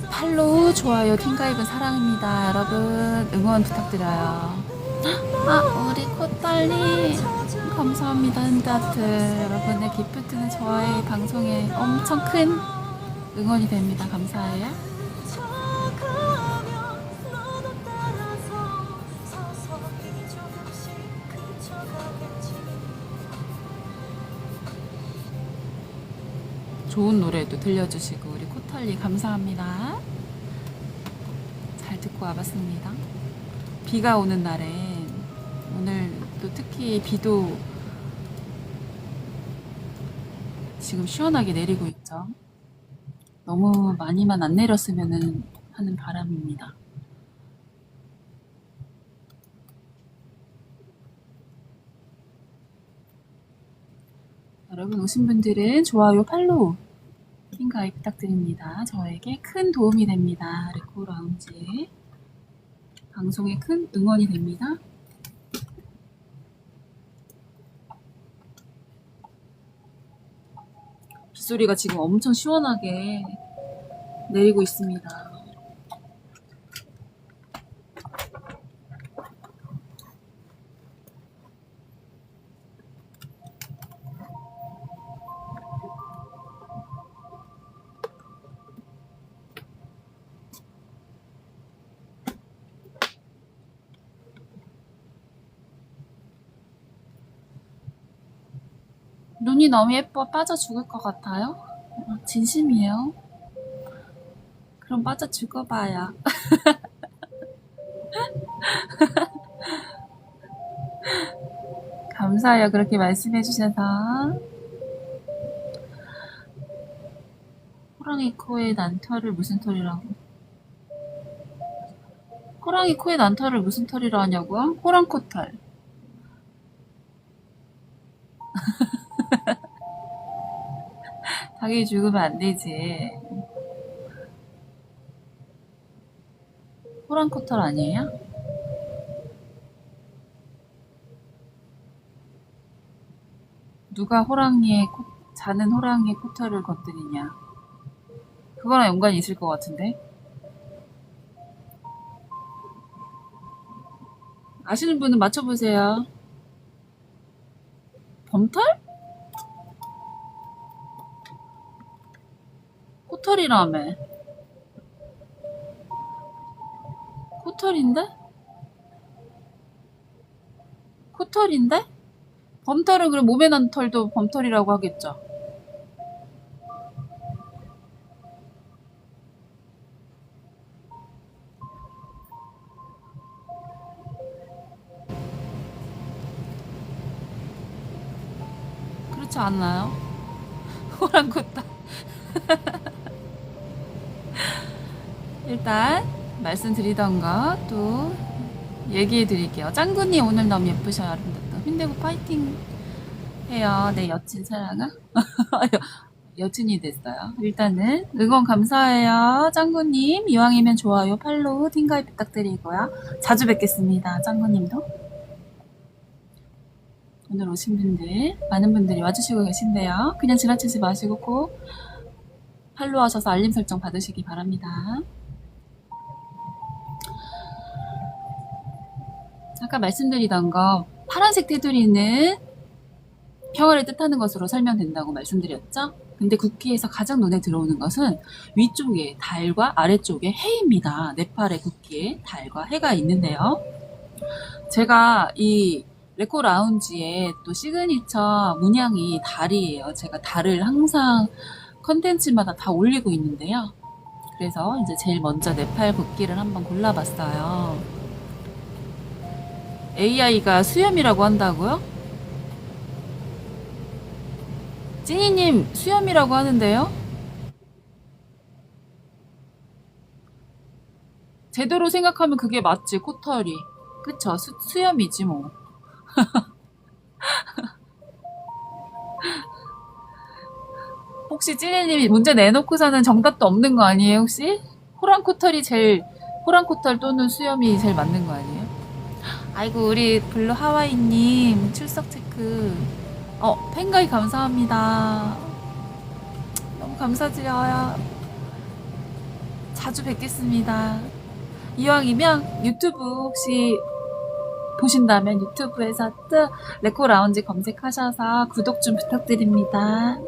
팔로우, 좋아요, 팀가입은 사랑입니다. 여러분 응원 부탁드려요. 아, 우리 코딸리 감사합니다. 흔드하트. 여러분의 기프트는 저의 방송에 엄청 큰 응원이 됩니다. 감사해요. 좋은 노래도 들려주시고 우리 코털리 감사합니다. 잘 듣고 와봤습니다. 비가 오는 날에 오늘 또 특히 비도 지금 시원하게 내리고 있죠. 너무 많이만 안 내렸으면 하는 바람입니다. 여러분 오신 분들은 좋아요, 팔로우, 핑가입 부탁드립니다. 저에게 큰 도움이 됩니다. 레코라운지 방송에 큰 응원이 됩니다. 빗소리가 지금 엄청 시원하게 내리고 있습니다. 눈이 너무 예뻐 빠져 죽을 것 같아요? 진심이에요? 그럼 빠져 죽어봐요. 감사해요. 그렇게 말씀해 주셔서. 호랑이 코에 난털을 무슨 털이라고? 호랑이 코에 난털을 무슨 털이라 하냐고요? 호랑코털. 당연히 죽으면 안 되지. 호랑코털 아니에요? 누가 자는 호랑이의 코털을 건드리냐? 그거랑 연관이 있을 것 같은데? 아시는 분은 맞춰보세요. 범털? 코털이라며. 코털인데? 코털인데? 범털은 그럼 몸에 난 털도 범털이라고 하겠죠. 그렇지 않나요? 호랑코털. 일단 말씀드리던 거 또 얘기해 드릴게요. 짱구님 오늘 너무 예쁘셔요. 아름답다. 힘내고 파이팅 해요. 내 여친 사랑아. 여친이 됐어요. 일단은 응원 감사해요. 짱구님 이왕이면 좋아요, 팔로우, 팀가입 부탁드리고요. 자주 뵙겠습니다. 짱구님도. 오늘 오신 분들 많은 분들이 와주시고 계신데요. 그냥 지나치지 마시고 꼭 팔로우 하셔서 알림 설정 받으시기 바랍니다. 아까 말씀드리던 거 파란색 테두리는 평화를 뜻하는 것으로 설명된다고 말씀드렸죠? 근데 국기에서 가장 눈에 들어오는 것은 위쪽에 달과 아래쪽에 해입니다. 네팔의 국기에 달과 해가 있는데요. 제가 이 레코 라운지에 또 시그니처 문양이 달이에요. 제가 달을 항상 컨텐츠마다 다 올리고 있는데요. 그래서 이제 제일 먼저 네팔 국기를 한번 골라봤어요. AI가 수염이라고 한다고요? 찐이님 수염이라고 하는데요? 제대로 생각하면 그게 맞지, 코털이. 그쵸? 수염이지 뭐. 혹시 찐이님이 문제 내놓고서는 정답도 없는 거 아니에요, 혹시? 호랑 코털 또는 수염이 제일 맞는 거 아니에요? 아이고, 우리 블루 하와이님 출석 체크. 팬가이 감사합니다. 너무 감사드려요. 자주 뵙겠습니다. 이왕이면 유튜브 혹시 보신다면 유튜브에서 레코 라운지 검색하셔서 구독 좀 부탁드립니다.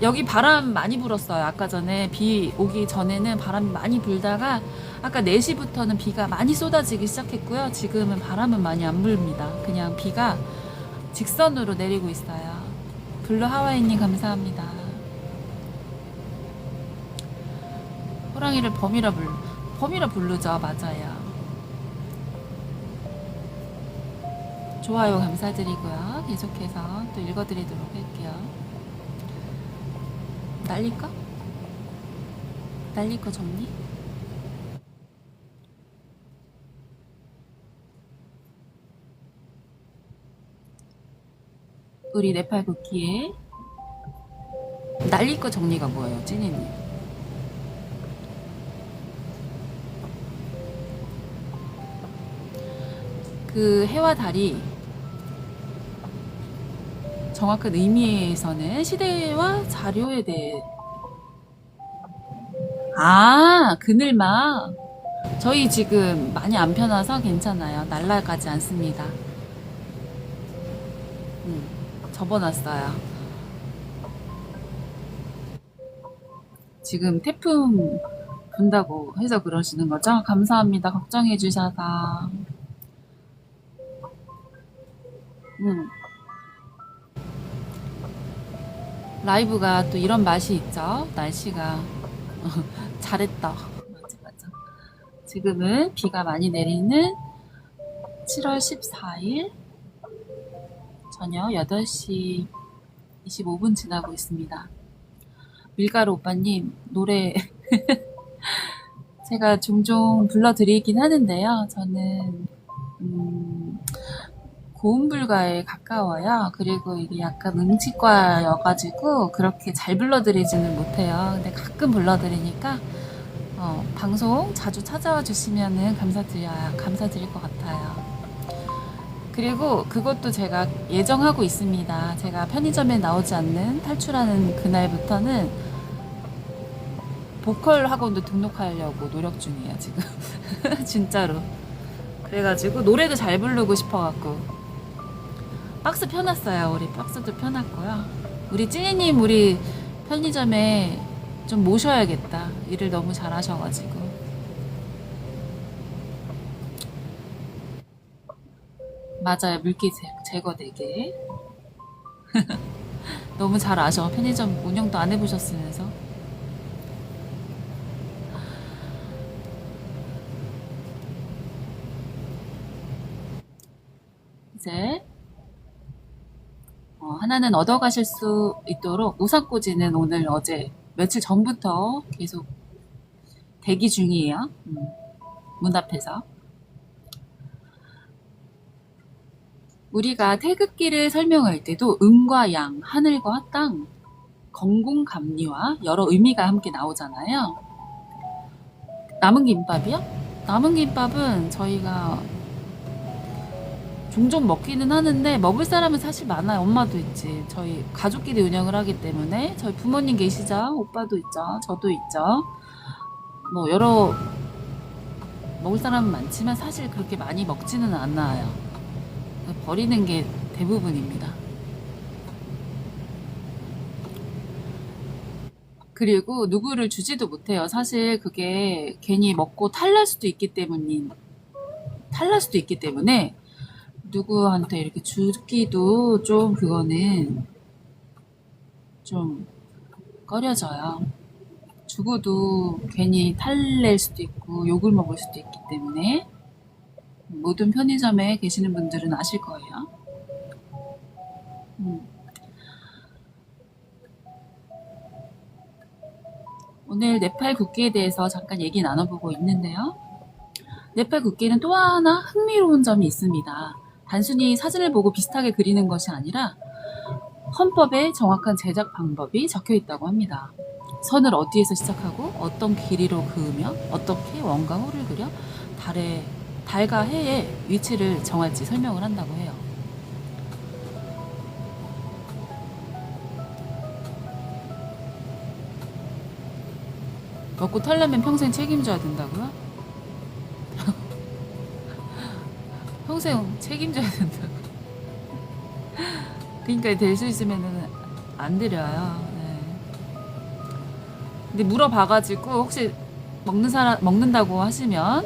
여기 바람 많이 불었어요. 아까 전에 비 오기 전에는 바람이 많이 불다가 아까 4시부터는 비가 많이 쏟아지기 시작했고요. 지금은 바람은 많이 안 불입니다. 그냥 비가 직선으로 내리고 있어요. 블루 하와이님 감사합니다. 호랑이를 범이라 부르죠. 맞아요. 좋아요 감사드리고요. 계속해서 또 읽어드리도록 할게요. 날릴까? 날릴 거 정리? 우리 네팔 국기에 날릴 거 정리가 뭐예요, 찐이님? 그 해와 달이 정확한 의미에서는 시대와 자료에 대해 그늘막 저희 지금 많이 안 펴놔서 괜찮아요. 날아가지 않습니다. 접어놨어요. 지금 태풍 분다고 해서 그러시는 거죠? 감사합니다. 걱정해 주셔서. 라이브가 또 이런 맛이 있죠. 날씨가 잘했다. 맞아. 지금은 비가 많이 내리는 7월 14일 저녁 8시 25분 지나고 있습니다. 밀가루 오빠님 노래 제가 종종 불러드리긴 하는데요. 저는 고음 불가에 가까워요. 그리고 이게 약간 음치과여가지고 그렇게 잘 불러드리지는 못해요. 근데 가끔 불러드리니까 방송 자주 찾아와 주시면은 감사드릴 것 같아요. 그리고 그것도 제가 예정하고 있습니다. 제가 편의점에 나오지 않는 탈출하는 그날부터는 보컬 학원도 등록하려고 노력 중이에요, 지금. 진짜로. 그래가지고 노래도 잘 부르고 싶어갖고 박스 펴놨어요. 우리 박스도 펴놨고요. 우리 찐이님 우리 편의점에 좀 모셔야겠다. 일을 너무 잘하셔가지고. 맞아요. 물기 제거되게. 너무 잘 아셔. 편의점 운영도 안 해보셨으면서. 이제 하나는 얻어가실 수 있도록 우산꽂이는 오늘 어제 며칠 전부터 계속 대기 중이에요. 문 앞에서. 우리가 태극기를 설명할 때도 음과 양, 하늘과 땅, 건공감리와 여러 의미가 함께 나오잖아요. 남은 김밥이요? 남은 김밥은 저희가 종종 먹기는 하는데 먹을 사람은 사실 많아요. 엄마도 있지. 저희 가족끼리 운영을 하기 때문에 저희 부모님 계시죠? 오빠도 있죠. 저도 있죠. 뭐 여러 먹을 사람은 많지만 사실 그렇게 많이 먹지는 않아요. 버리는 게 대부분입니다. 그리고 누구를 주지도 못해요. 사실 그게 괜히 먹고 탈날 수도 있기 때문에 누구한테 이렇게 주기도 좀 그거는 좀 꺼려져요. 주고도 괜히 탈낼 수도 있고 욕을 먹을 수도 있기 때문에 모든 편의점에 계시는 분들은 아실 거예요. 음. 오늘 네팔 국기에 대해서 잠깐 얘기 나눠보고 있는데요. 네팔 국기는 또 하나 흥미로운 점이 있습니다. 단순히 사진을 보고 비슷하게 그리는 것이 아니라 헌법에 정확한 제작 방법이 적혀 있다고 합니다. 선을 어디에서 시작하고 어떤 길이로 그으며 어떻게 원과 호를 그려 달과 해의 위치를 정할지 설명을 한다고 해요. 먹고 털려면 평생 책임져야 된다고요? 평생 책임져야 된다고. 그러니까 될 수 있으면은 안 드려요. 네. 근데 물어봐가지고 혹시 먹는다고 하시면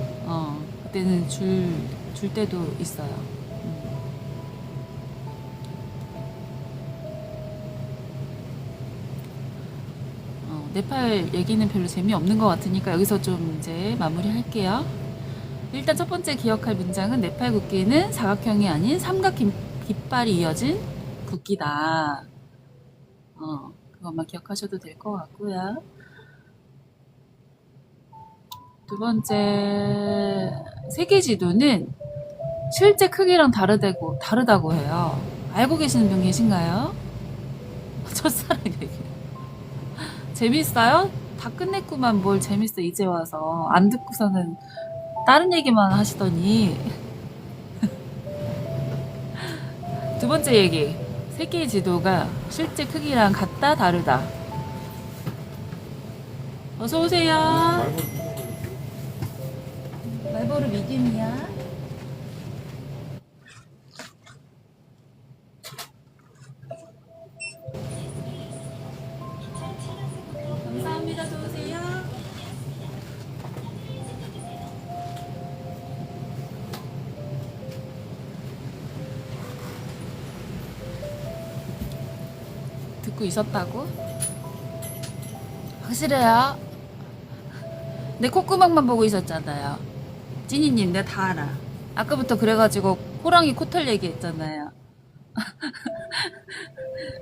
그때는 줄 때도 있어요. 네팔 얘기는 별로 재미없는 것 같으니까 여기서 좀 이제 마무리할게요. 일단 첫 번째 기억할 문장은 네팔 국기는 사각형이 아닌 삼각 깃발이 이어진 국기다. 그것만 기억하셔도 될 것 같고요. 두 번째, 세계 지도는 실제 크기랑 다르다고 해요. 알고 계시는 분 계신가요? 첫사랑 얘기. 재밌어요? 다 끝냈구만 뭘 재밌어 이제 와서. 안 듣고서는 다른 얘기만 하시더니. 두 번째 얘기. 세계 지도가 실제 크기랑 같다 다르다. 어서 오세요. 말보르 미디움이야. 감사합니다. 좋으세요. 듣고 있었다고? 확실해요? 내 콧구멍만 보고 있었잖아요. 찐이님, 내가 다 알아. 아까부터 그래가지고 호랑이 코털 얘기했잖아요.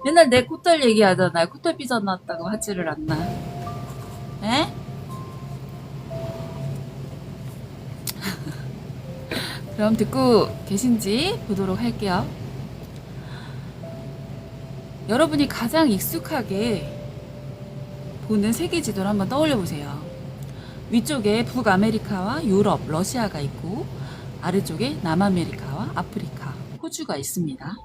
맨날 내 코털 얘기하잖아요. 코털 삐져나왔다고 하지를 않나. 에? 그럼 듣고 계신지 보도록 할게요. 여러분이 가장 익숙하게 보는 세계 지도를 한번 떠올려 보세요. 위쪽에 북아메리카와 유럽, 러시아가 있고 아래쪽에 남아메리카와 아프리카, 호주가 있습니다.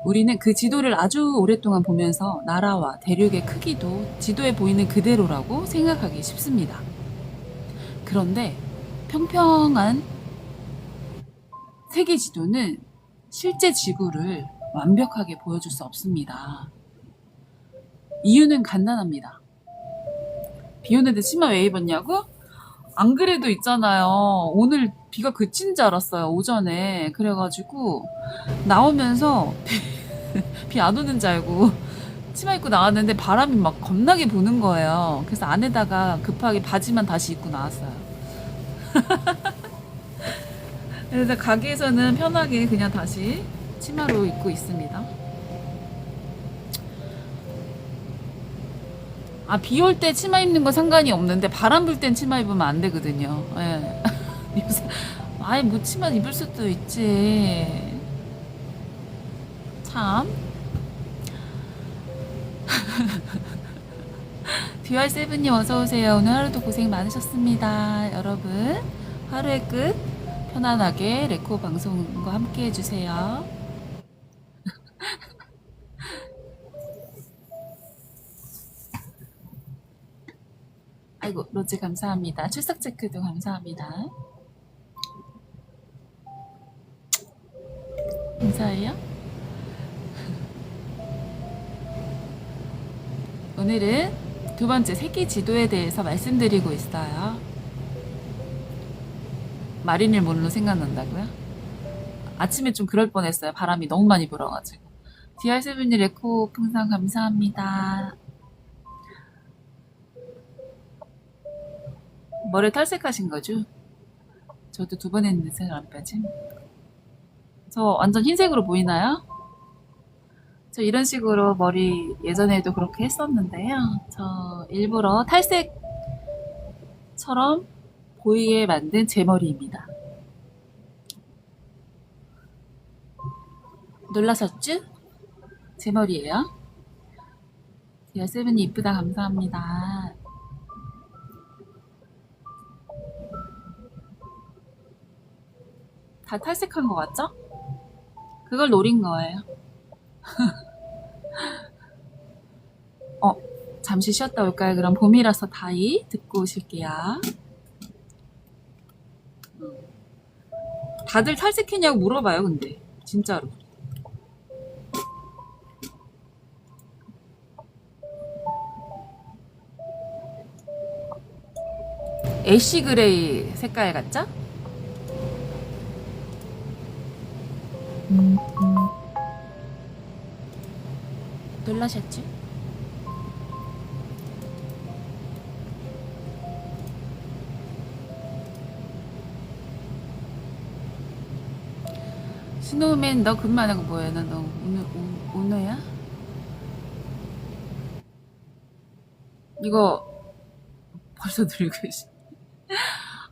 우리는 그 지도를 아주 오랫동안 보면서 나라와 대륙의 크기도 지도에 보이는 그대로라고 생각하기 쉽습니다. 그런데 평평한 세계 지도는 실제 지구를 완벽하게 보여줄 수 없습니다. 이유는 간단합니다. 비 오는데 치마 왜 입었냐고? 안 그래도 있잖아요. 오늘 비가 그친 줄 알았어요. 오전에. 그래가지고 나오면서 비 안 오는 줄 알고 치마 입고 나왔는데 바람이 막 겁나게 부는 거예요. 그래서 안에다가 급하게 바지만 다시 입고 나왔어요. 그래서 가게에서는 편하게 그냥 다시 치마로 입고 있습니다. 비 올 때 치마 입는 거 상관이 없는데 바람 불 땐 치마 입으면 안 되거든요. 예. 아예 뭐 치마 입을 수도 있지. 참. BR7님 어서오세요. 오늘 하루도 고생 많으셨습니다. 여러분, 하루의 끝 편안하게 레코 방송과 함께 해주세요. 아이고, 로즈 감사합니다. 출석 체크도 감사합니다. 감사해요. 오늘은 두 번째 세계 지도에 대해서 말씀드리고 있어요. 마리닐 몬로 생각난다고요? 아침에 좀 그럴 뻔했어요. 바람이 너무 많이 불어가지고. DR7님 레코 풍선 감사합니다. 머리 탈색하신 거죠? 저도 두 번 했는데 잘 안 빼지? 저 완전 흰색으로 보이나요? 저 이런 식으로 머리 예전에도 그렇게 했었는데요. 저 일부러 탈색처럼 보이게 만든 제 머리입니다. 놀라셨죠? 제 머리예요. 디어세븐이 이쁘다 감사합니다. 다 탈색한 거 같죠? 그걸 노린 거예요. 잠시 쉬었다 올까요? 그럼 봄이라서 다이 듣고 오실게요. 다들 탈색했냐고 물어봐요, 근데. 진짜로. 애쉬 그레이 색깔 같죠? 놀라셨죠? 스노우맨 너 근무하는 거 뭐야? 너 오너야? 이거 벌써 들고 있어.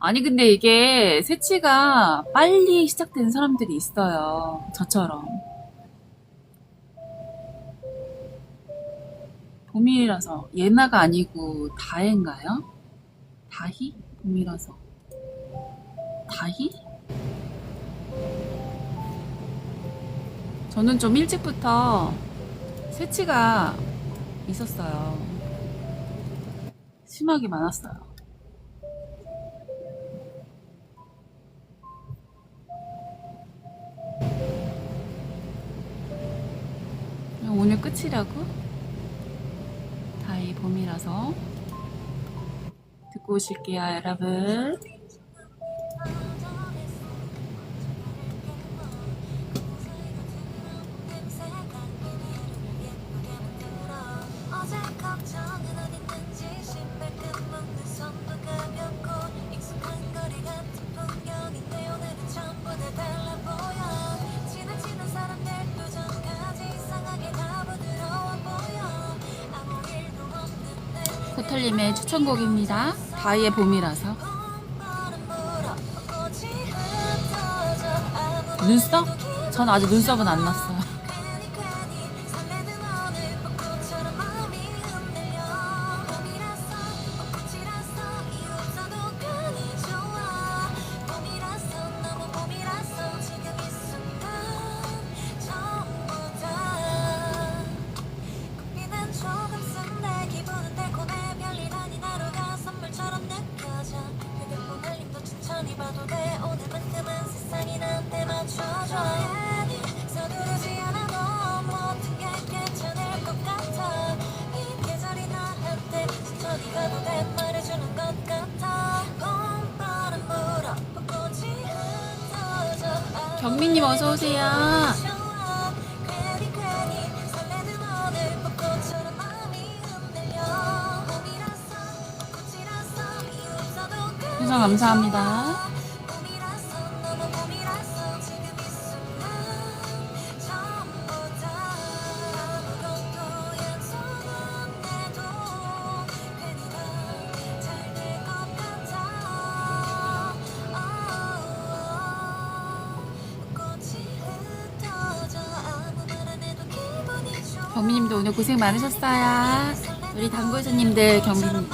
아니 근데 이게 새치가 빨리 시작되는 사람들이 있어요. 저처럼. 봄이라서 예나가 아니고 다해인가요? 다희? 봄이라서 다희? 저는 좀 일찍부터 새치가 있었어요. 심하게 많았어요. 오늘 끝이라고? 다이 봄이라서 듣고 오실게요, 여러분. 호텔님의 추천곡입니다. 다이의 봄이라서. 눈썹? 전 아직 눈썹은 안 났어요. 경민님 어서오세요. 추천 감사합니다. 경민님도 오늘 고생 많으셨어요. 우리 단골손님들 경민님.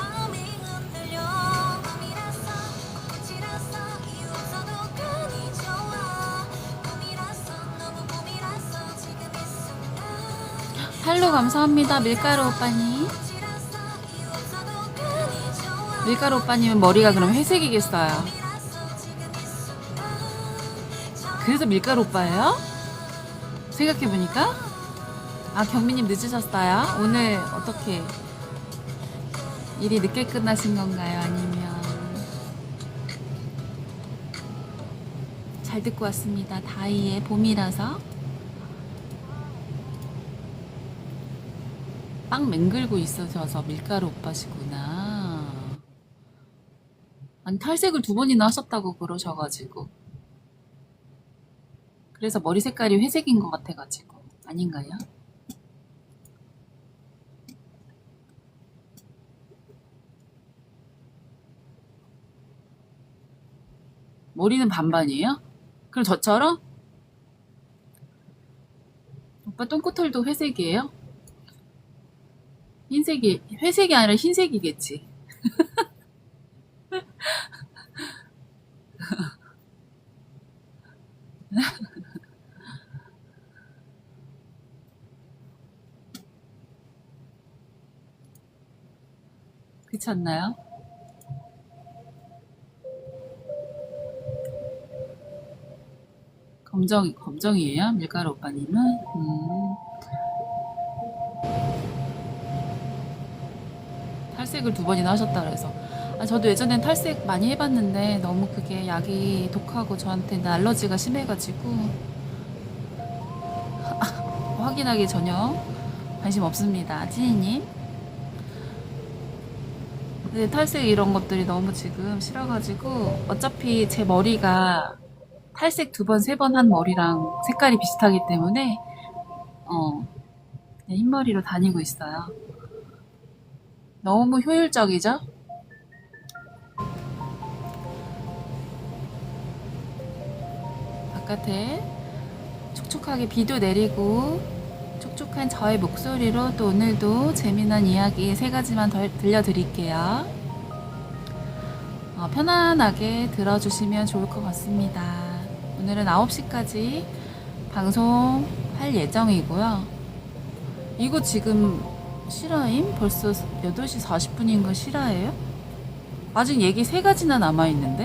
할로 감사합니다. 밀가루 오빠님. 밀가루 오빠님은 머리가 그럼 회색이겠어요. 그래서 밀가루 오빠예요? 생각해보니까? 아, 경민님 늦으셨어요? 오늘 어떻게 일이 늦게 끝나신 건가요? 아니면 잘 듣고 왔습니다. 다이의 봄이라서. 빵 맹글고 있어서 밀가루 오빠시구나. 아니 탈색을 2번이나 하셨다고 그러셔가지고 그래서 머리 색깔이 회색인 것 같아가지고. 아닌가요? 머리는 반반이에요? 그럼 저처럼? 오빠 똥꼬털도 회색이에요? 회색이 아니라 흰색이겠지. 그렇지 않나요? 검정이에요? 밀가루 오빠님은? 탈색을 2번이나 하셨다 그래서. 저도 예전엔 탈색 많이 해봤는데 너무 그게 약이 독하고 저한테는 알러지가 심해가지고 확인하기 전혀 관심 없습니다. 찌니님. 근데 탈색 이런 것들이 너무 지금 싫어가지고 어차피 제 머리가 탈색 2번, 3번 한 머리랑 색깔이 비슷하기 때문에 그냥 흰머리로 다니고 있어요. 너무 효율적이죠? 바깥에 촉촉하게 비도 내리고 촉촉한 저의 목소리로 또 오늘도 재미난 이야기 3가지만 더 들려드릴게요. 편안하게 들어주시면 좋을 것 같습니다. 오늘은 9시까지 방송할 예정이고요. 이거 지금 실화임? 벌써 8시 40분인 거 실화예요? 아직 얘기 3가지나 남아있는데?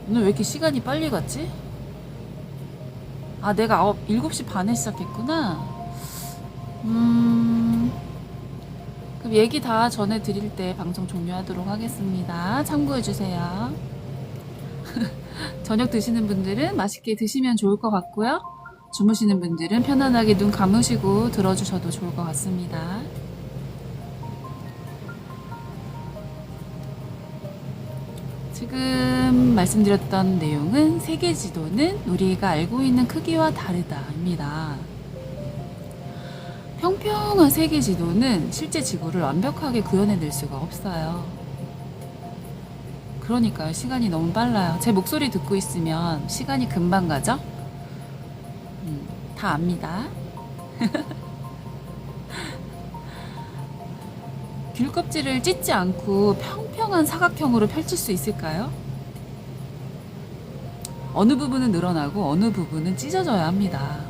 오늘 왜 이렇게 시간이 빨리 갔지? 내가 7시 반에 시작했구나. 그럼 얘기 다 전해드릴 때 방송 종료하도록 하겠습니다. 참고해주세요. 저녁 드시는 분들은 맛있게 드시면 좋을 것 같고요. 주무시는 분들은 편안하게 눈 감으시고 들어주셔도 좋을 것 같습니다. 지금 말씀드렸던 내용은 세계 지도는 우리가 알고 있는 크기와 다르다입니다. 평평한 세계 지도는 실제 지구를 완벽하게 구현해낼 수가 없어요. 그러니까요. 시간이 너무 빨라요. 제 목소리 듣고 있으면 시간이 금방 가죠? 다 압니다. 귤 껍질을 찢지 않고 평평한 사각형으로 펼칠 수 있을까요? 어느 부분은 늘어나고 어느 부분은 찢어져야 합니다.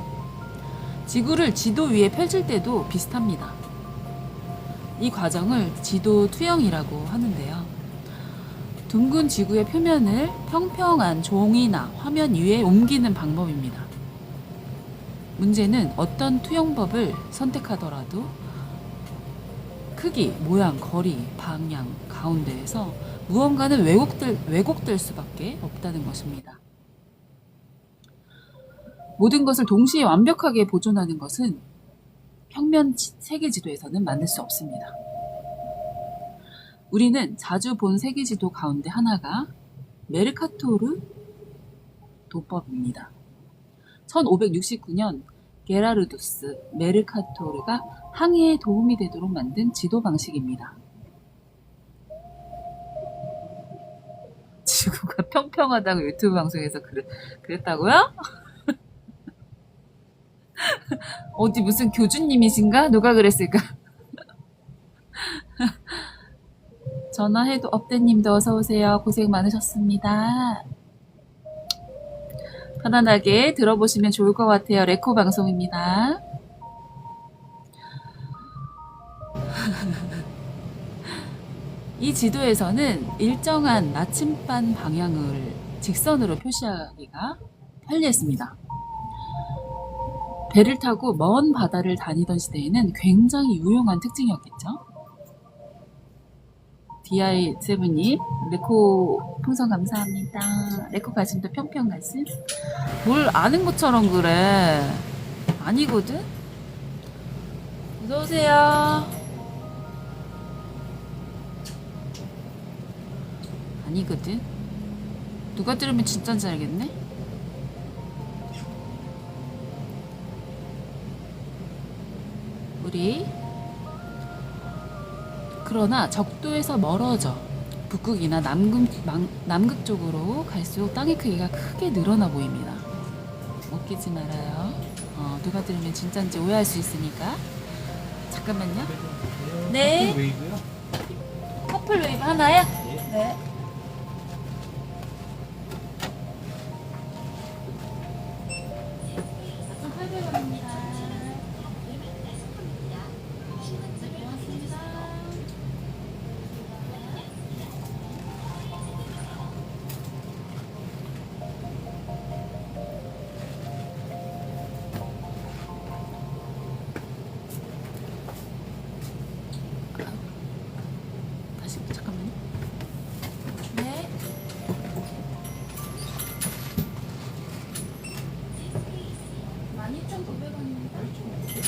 지구를 지도 위에 펼칠 때도 비슷합니다. 이 과정을 지도 투영이라고 하는데요. 둥근 지구의 표면을 평평한 종이나 화면 위에 옮기는 방법입니다. 문제는 어떤 투영법을 선택하더라도 크기, 모양, 거리, 방향, 가운데에서 무언가는 왜곡될 수밖에 없다는 것입니다. 모든 것을 동시에 완벽하게 보존하는 것은 평면 세계 지도에서는 만들 수 없습니다. 우리는 자주 본 세계 지도 가운데 하나가 메르카토르 도법입니다. 1569년 게라르두스 메르카토르가 항해에 도움이 되도록 만든 지도 방식입니다. 지구가 평평하다고 유튜브 방송에서 그랬다고요? 어디 무슨 교주님이신가? 누가 그랬을까? 전화해도 업대님도 어서오세요. 고생 많으셨습니다. 편안하게 들어보시면 좋을 것 같아요. 레코 방송입니다. 이 지도에서는 일정한 나침반 방향을 직선으로 표시하기가 편리했습니다. 배를 타고 먼 바다를 다니던 시대에는 굉장히 유용한 특징이었겠죠. DI7님, 레코 풍선 감사합니다. 레코 가슴도 평평 가슴. 뭘 아는 것처럼 그래. 아니거든? 어서오세요. 아니거든? 누가 들으면 진짜인지 알겠네? 우리 그러나 적도에서 멀어져 북극이나 남극 쪽으로 갈수록 땅의 크기가 크게 늘어나 보입니다. 웃기지 말아요. 누가 들으면 진짜인지 오해할 수 있으니까. 잠깐만요. 네. 웨이브요? 커플 웨이브 하나요? 네. 다시 잠깐만요. 네.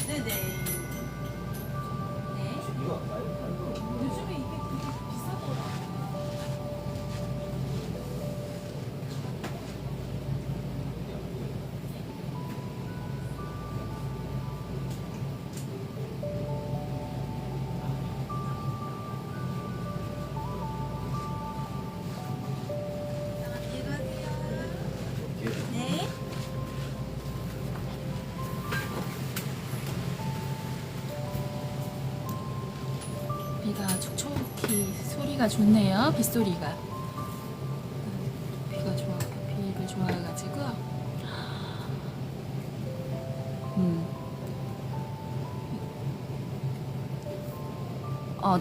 네네. 네. 요즘에 이게 되게 비싸더라고요. 네. 비가 촉촉히 소리가 좋네요. 빗소리가. 비가 좋아, 비를 좋아해가지고.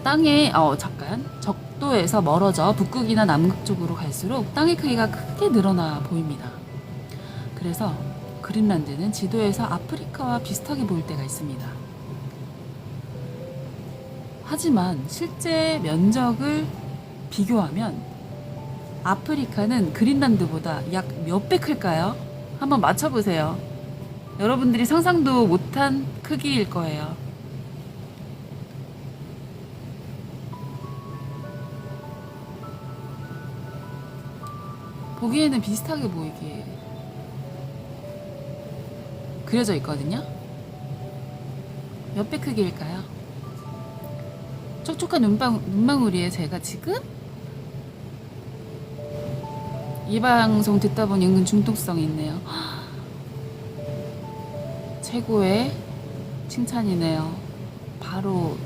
땅에 잠깐 적도에서 멀어져 북극이나 남극 쪽으로 갈수록 땅의 크기가 크게 늘어나 보입니다. 그래서 그린란드는 지도에서 아프리카와 비슷하게 보일 때가 있습니다. 하지만 실제 면적을 비교하면 아프리카는 그린란드보다 약 몇 배 클까요? 한번 맞춰보세요. 여러분들이 상상도 못한 크기일 거예요. 보기에는 비슷하게 보이게 그려져 있거든요. 몇 배 크기일까요? 촉촉한 눈망울이에 제가 지금 이 방송 듣다 보니 은근 중독성이 있네요. 최고의 칭찬이네요. 바로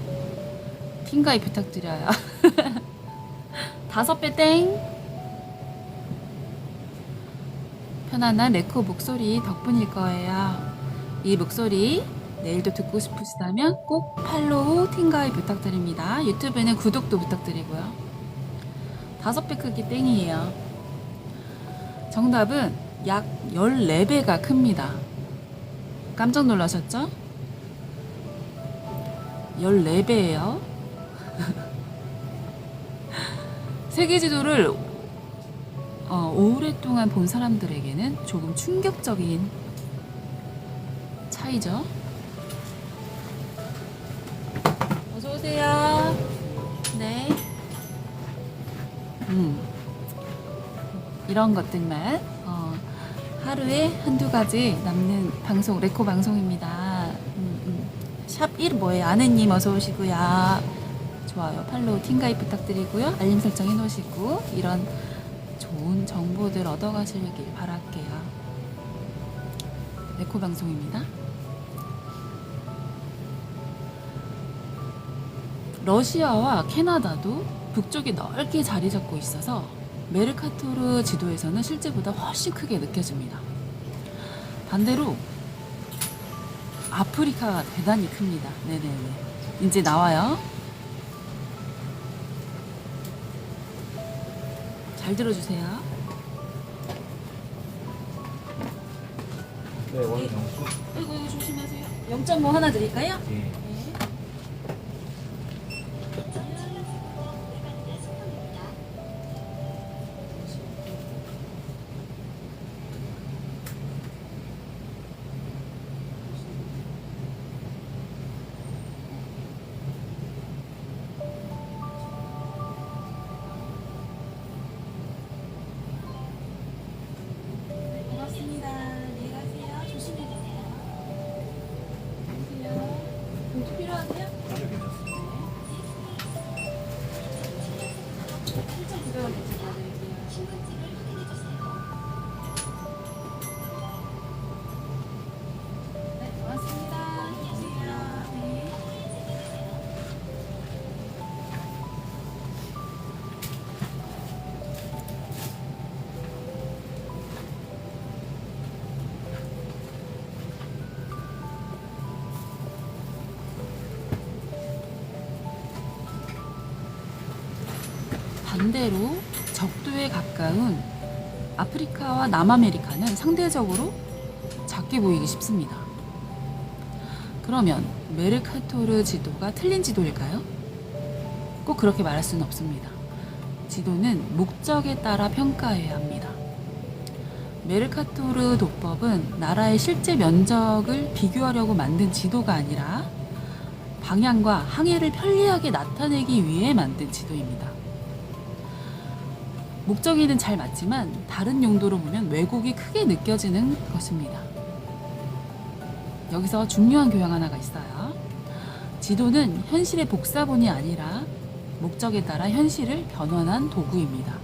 팀가입 부탁드려요. 5배 땡. 편안한 레코 목소리 덕분일 거예요. 이 목소리 내일도 듣고 싶으시다면 꼭 팔로우, 팀가입 부탁드립니다. 유튜브는 구독도 부탁드리고요. 5배 크기 땡이에요. 정답은 약 14배가 큽니다. 깜짝 놀라셨죠? 14배예요. 세계 지도를 오랫동안 본 사람들에게는 조금 충격적인 차이죠. 어서 오세요. 네. 이런 것들만 하루에 한두 가지 남는 방송, 레코 방송입니다. 샵 1 뭐예요? 아내님 어서 오시고요. 좋아요, 팔로우, 팀가입 부탁드리고요. 알림 설정 해놓으시고 이런 좋은 정보들 얻어가시길 바랄게요. 레코 방송입니다. 러시아와 캐나다도 북쪽에 넓게 자리 잡고 있어서 메르카토르 지도에서는 실제보다 훨씬 크게 느껴집니다. 반대로 아프리카가 대단히 큽니다. 네네네. 이제 나와요. 잘 들어주세요. 네, 원래 영수. 아이고 조심하세요. 0.5 하나 드릴까요? 예. 고맙습니다. 안녕히 가세요. 조심히 가세요. 안녕하세요. 봉투 필요하세요? 아주 괜찮습니다. 네. 반대로 적도에 가까운 아프리카와 남아메리카는 상대적으로 작게 보이기 쉽습니다. 그러면 메르카토르 지도가 틀린 지도일까요? 꼭 그렇게 말할 수는 없습니다. 지도는 목적에 따라 평가해야 합니다. 메르카토르 도법은 나라의 실제 면적을 비교하려고 만든 지도가 아니라 방향과 항해를 편리하게 나타내기 위해 만든 지도입니다. 목적에는 잘 맞지만 다른 용도로 보면 왜곡이 크게 느껴지는 것입니다. 여기서 중요한 교양 하나가 있어요. 지도는 현실의 복사본이 아니라 목적에 따라 현실을 변환한 도구입니다.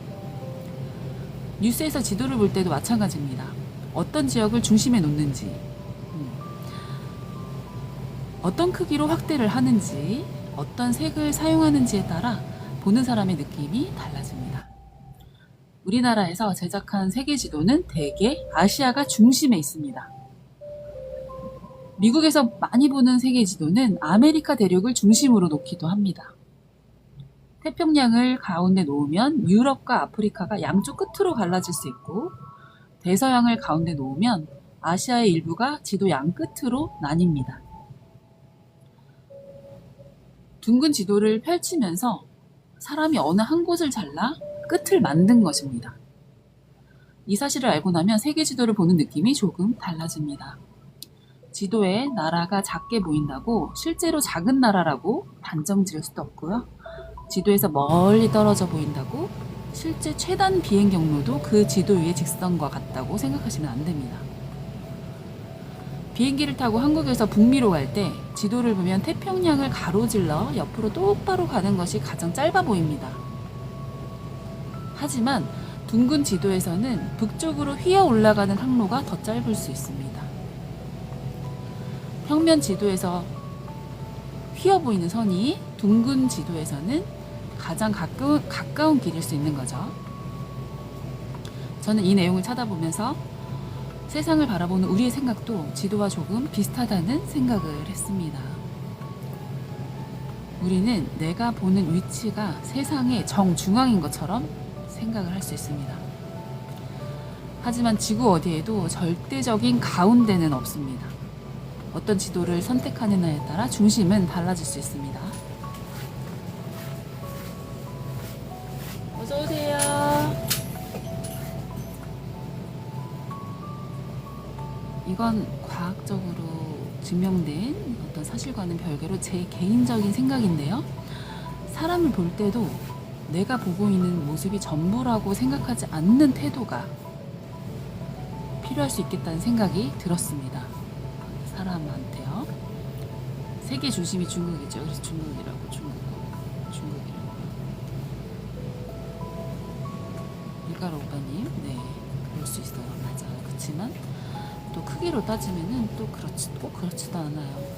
뉴스에서 지도를 볼 때도 마찬가지입니다. 어떤 지역을 중심에 놓는지, 어떤 크기로 확대를 하는지, 어떤 색을 사용하는지에 따라 보는 사람의 느낌이 달라집니다. 우리나라에서 제작한 세계 지도는 대개 아시아가 중심에 있습니다. 미국에서 많이 보는 세계 지도는 아메리카 대륙을 중심으로 놓기도 합니다. 태평양을 가운데 놓으면 유럽과 아프리카가 양쪽 끝으로 갈라질 수 있고, 대서양을 가운데 놓으면 아시아의 일부가 지도 양 끝으로 나뉩니다. 둥근 지도를 펼치면서 사람이 어느 한 곳을 잘라 끝을 만든 것입니다. 이 사실을 알고 나면 세계 지도를 보는 느낌이 조금 달라집니다. 지도에 나라가 작게 보인다고 실제로 작은 나라라고 단정 지을 수도 없고요. 지도에서 멀리 떨어져 보인다고 실제 최단 비행 경로도 그 지도 위의 직선과 같다고 생각하시면 안 됩니다. 비행기를 타고 한국에서 북미로 갈 때 지도를 보면 태평양을 가로질러 옆으로 똑바로 가는 것이 가장 짧아 보입니다. 하지만 둥근 지도에서는 북쪽으로 휘어 올라가는 항로가 더 짧을 수 있습니다. 평면 지도에서 휘어 보이는 선이 둥근 지도에서는 가장 가까운 길일 수 있는 거죠. 저는 이 내용을 찾아보면서 세상을 바라보는 우리의 생각도 지도와 조금 비슷하다는 생각을 했습니다. 우리는 내가 보는 위치가 세상의 정중앙인 것처럼 생각을 할 수 있습니다. 하지만 지구 어디에도 절대적인 가운데는 없습니다. 어떤 지도를 선택하느냐에 따라 중심은 달라질 수 있습니다. 어서 오세요. 이건 과학적으로 증명된 어떤 사실과는 별개로 제 개인적인 생각인데요. 사람을 볼 때도 내가 보고 있는 모습이 전부라고 생각하지 않는 태도가 필요할 수 있겠다는 생각이 들었습니다. 사람한테요. 세계 중심이 중국이죠. 그래서 중국이라고. 밀가루 오빠님, 네, 그럴 수 있어요. 맞아요. 그렇지만 또 크기로 따지면은 또 그렇지도 않아요.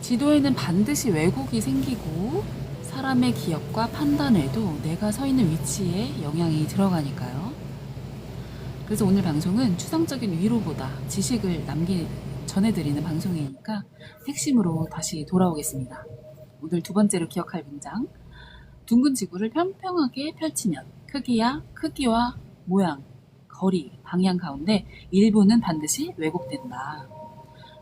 지도에는 반드시 왜곡이 생기고 사람의 기억과 판단에도 내가 서 있는 위치에 영향이 들어가니까요. 그래서 오늘 방송은 추상적인 위로보다 지식을 전해드리는 방송이니까 핵심으로 다시 돌아오겠습니다. 오늘 두 번째로 기억할 문장. 둥근 지구를 평평하게 펼치면 크기와 모양, 거리, 방향 가운데 일부는 반드시 왜곡된다.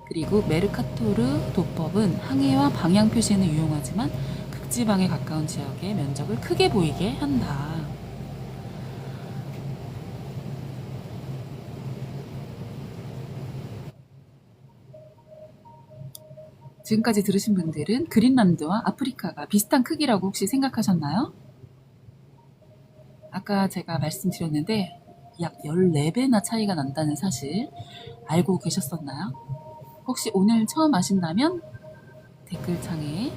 그리고 메르카토르 도법은 항해와 방향 표시에는 유용하지만 극지방에 가까운 지역의 면적을 크게 보이게 한다. 지금까지 들으신 분들은 그린란드와 아프리카가 비슷한 크기라고 혹시 생각하셨나요? 아까 제가 말씀드렸는데 약 14배나 차이가 난다는 사실 알고 계셨었나요? 혹시 오늘 처음 아신다면 댓글창에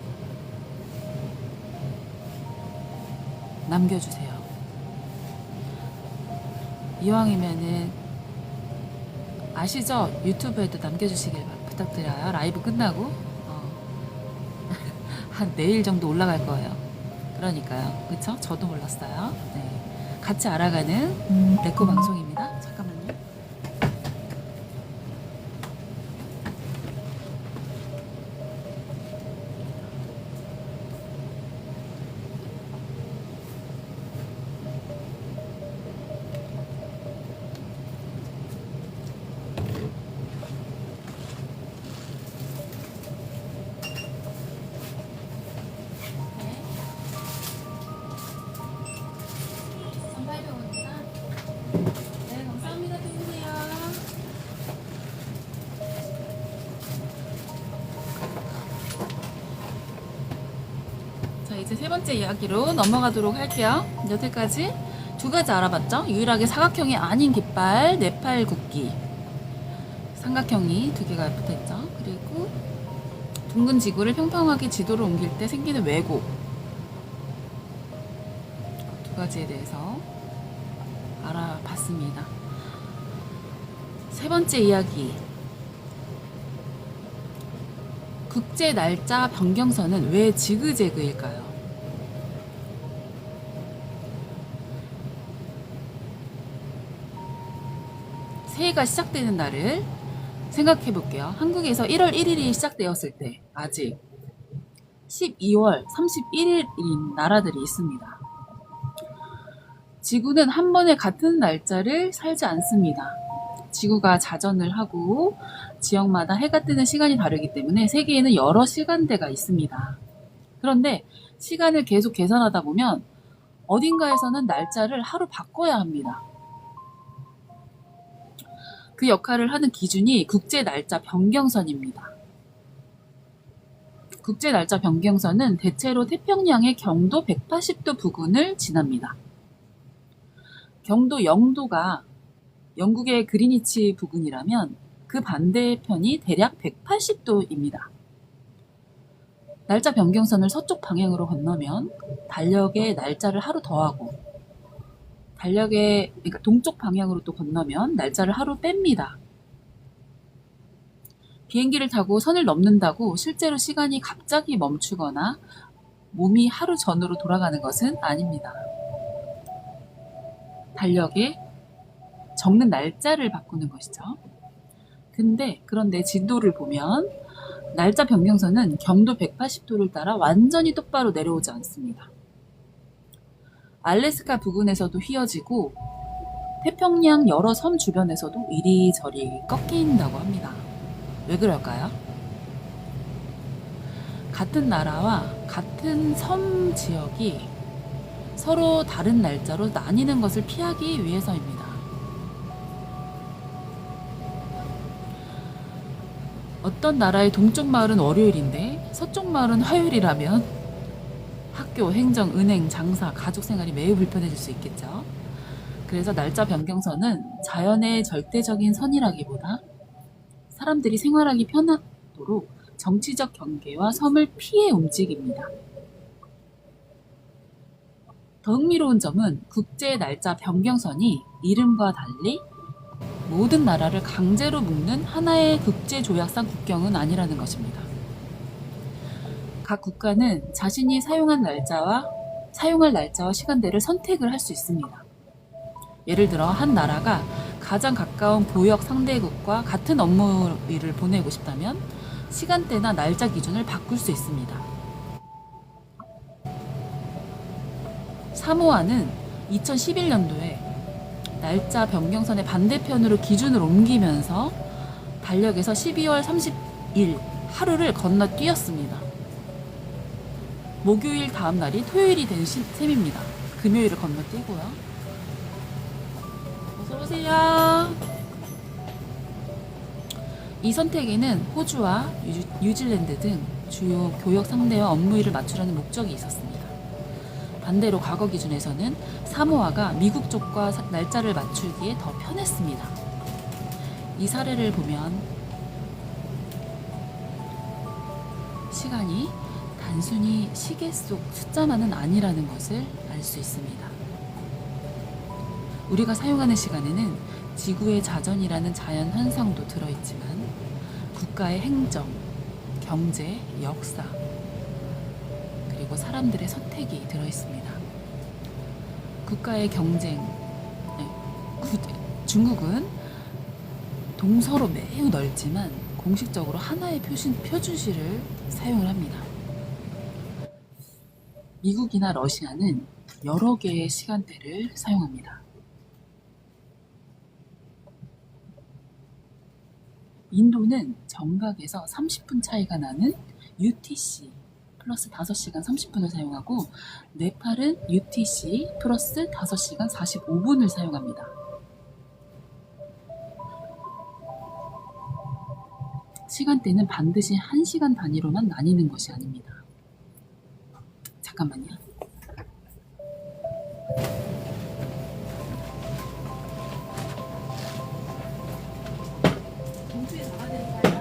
남겨주세요. 이왕이면은 아시죠? 유튜브에도 남겨주시길 부탁드려요. 라이브 끝나고 한 내일 정도 올라갈 거예요. 그러니까요. 그쵸? 저도 몰랐어요. 네. 같이 알아가는 레코 방송입니다. 잠깐만요. 네, 감사합니다. 드세요. 자, 이제 세 번째 이야기로 넘어가도록 할게요. 여태까지 두 가지 알아봤죠? 유일하게 사각형이 아닌 깃발, 네팔 국기. 삼각형이 두 개가 붙어 있죠. 그리고 둥근 지구를 평평하게 지도로 옮길 때 생기는 왜곡. 두 가지에 대해서 알아봤습니다. 세 번째 이야기. 국제 날짜 변경선은 왜 지그재그일까요? 새해가 시작되는 날을 생각해 볼게요. 한국에서 1월 1일이 시작되었을 때 아직 12월 31일인 나라들이 있습니다. 지구는 한 번에 같은 날짜를 살지 않습니다. 지구가 자전을 하고 지역마다 해가 뜨는 시간이 다르기 때문에 세계에는 여러 시간대가 있습니다. 그런데 시간을 계속 계산하다 보면 어딘가에서는 날짜를 하루 바꿔야 합니다. 그 역할을 하는 기준이 국제 날짜 변경선입니다. 국제 날짜 변경선은 대체로 태평양의 경도 180도 부근을 지납니다. 경도 0도가 영국의 그리니치 부근이라면 그 반대편이 대략 180도입니다. 날짜 변경선을 서쪽 방향으로 건너면 달력의 날짜를 하루 더하고 그러니까 동쪽 방향으로 또 건너면 날짜를 하루 뺍니다. 비행기를 타고 선을 넘는다고 실제로 시간이 갑자기 멈추거나 몸이 하루 전으로 돌아가는 것은 아닙니다. 달력에 적는 날짜를 바꾸는 것이죠. 그런데 진도를 보면 날짜 변경선은 경도 180도를 따라 완전히 똑바로 내려오지 않습니다. 알래스카 부근에서도 휘어지고 태평양 여러 섬 주변에서도 이리저리 꺾인다고 합니다. 왜 그럴까요? 같은 나라와 같은 섬 지역이 서로 다른 날짜로 나뉘는 것을 피하기 위해서입니다. 어떤 나라의 동쪽 마을은 월요일인데 서쪽 마을은 화요일이라면 학교, 행정, 은행, 장사, 가족 생활이 매우 불편해질 수 있겠죠. 그래서 날짜 변경선은 자연의 절대적인 선이라기보다 사람들이 생활하기 편하도록 정치적 경계와 섬을 피해 움직입니다. 더 흥미로운 점은 국제 날짜 변경선이 이름과 달리 모든 나라를 강제로 묶는 하나의 국제조약상 국경은 아니라는 것입니다. 각 국가는 자신이 사용할 날짜와 시간대를 선택을 할 수 있습니다. 예를 들어 한 나라가 가장 가까운 보역 상대국과 같은 업무 일을 보내고 싶다면 시간대나 날짜 기준을 바꿀 수 있습니다. 사모아는 2011년도에 날짜 변경선의 반대편으로 기준을 옮기면서 달력에서 12월 30일 하루를 건너뛰었습니다. 목요일 다음 날이 토요일이 된 셈입니다. 금요일을 건너뛰고요. 어서오세요. 이 선택에는 호주와 뉴질랜드 등 주요 교역 상대와 업무 일을 맞추려는 목적이 있었습니다. 반대로 과거 기준에서는 사모아가 미국 쪽과 날짜를 맞추기에 더 편했습니다. 이 사례를 보면 시간이 단순히 시계 속 숫자만은 아니라는 것을 알 수 있습니다. 우리가 사용하는 시간에는 지구의 자전이라는 자연 현상도 들어있지만 국가의 행정, 경제, 역사, 그리고 사람들의 선택이 들어있습니다. 국가의 경쟁. 중국은 동서로 매우 넓지만 공식적으로 하나의 표준시를 사용을 합니다. 미국이나 러시아는 여러 개의 시간대를 사용합니다. 인도는 정각에서 30분 차이가 나는 UTC 플러스 5시간 30분을 사용하고, 네팔은 UTC 플러스 5시간 45분을 사용합니다. 시간대는 반드시 1시간 단위로만 나뉘는 것이 아닙니다. 잠깐만요. 공주에 나가드릴까요?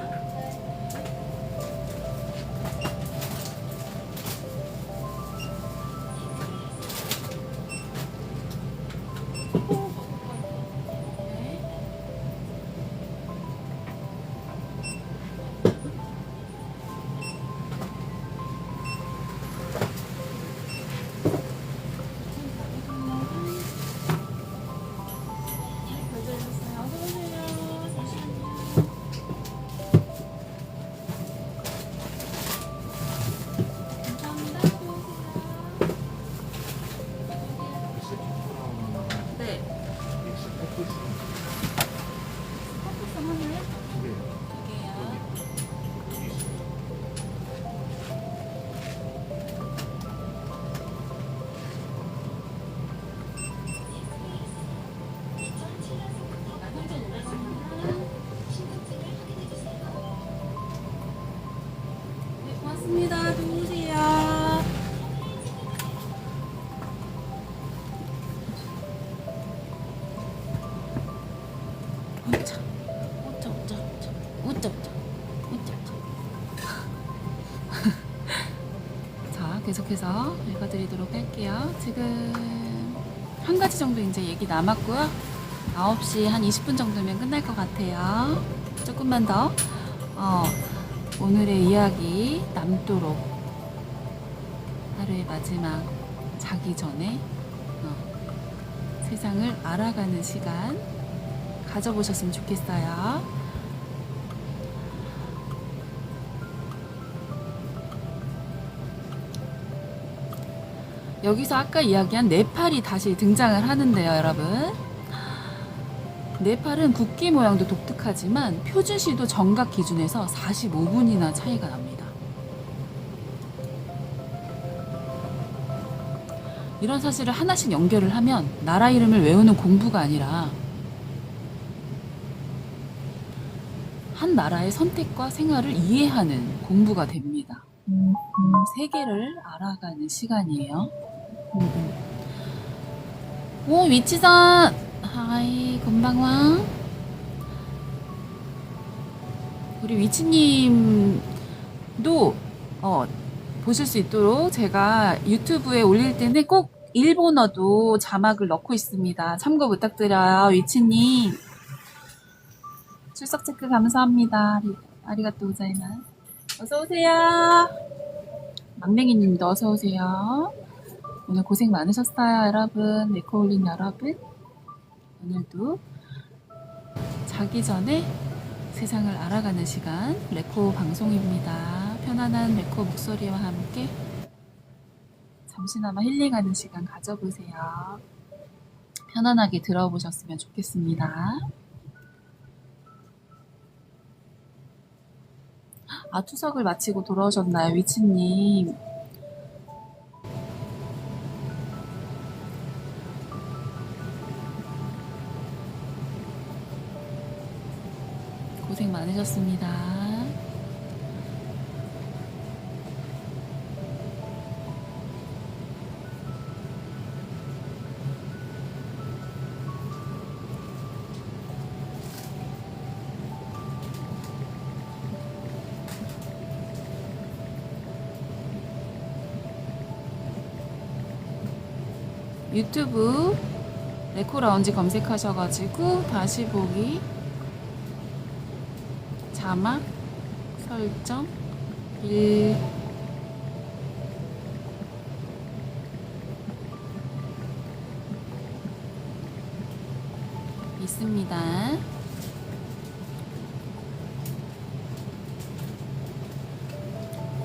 고맙습니다. 들어오세요. 자, 계속해서 읽어드리도록 할게요. 지금 한 가지 정도 이제 얘기 남았고요. 9시 한 20분 정도면 끝날 것 같아요. 조금만 더. 오늘의 이야기 남도록 하루의 마지막 자기 전에 세상을 알아가는 시간 가져보셨으면 좋겠어요. 여기서 아까 이야기한 네팔이 다시 등장을 하는데요, 여러분. 네팔은 국기 모양도 독특하지만 표준시도 정각 기준에서 45분이나 차이가 납니다. 이런 사실을 하나씩 연결을 하면 나라 이름을 외우는 공부가 아니라 한 나라의 선택과 생활을 이해하는 공부가 됩니다. 세계를 알아가는 시간이에요. 오, 위치선! 하이, 건방와. 우리 위치님도 보실 수 있도록 제가 유튜브에 올릴 때는 꼭 일본어도 자막을 넣고 있습니다. 참고 부탁드려요, 위치님. 출석 체크 감사합니다. 아리가또 고자이마스. 어서오세요. 만맹이님도 어서오세요. 오늘 고생 많으셨어요, 여러분. 네코올린 여러분. 오늘도 자기 전에 세상을 알아가는 시간 레코 방송입니다. 편안한 레코 목소리와 함께 잠시나마 힐링하는 시간 가져보세요. 편안하게 들어보셨으면 좋겠습니다. 투석을 마치고 돌아오셨나요, 위치님? 고생 많으셨습니다. 유튜브 레코라운지 검색하셔가지고 다시 보기, 자막, 설정, 있습니다.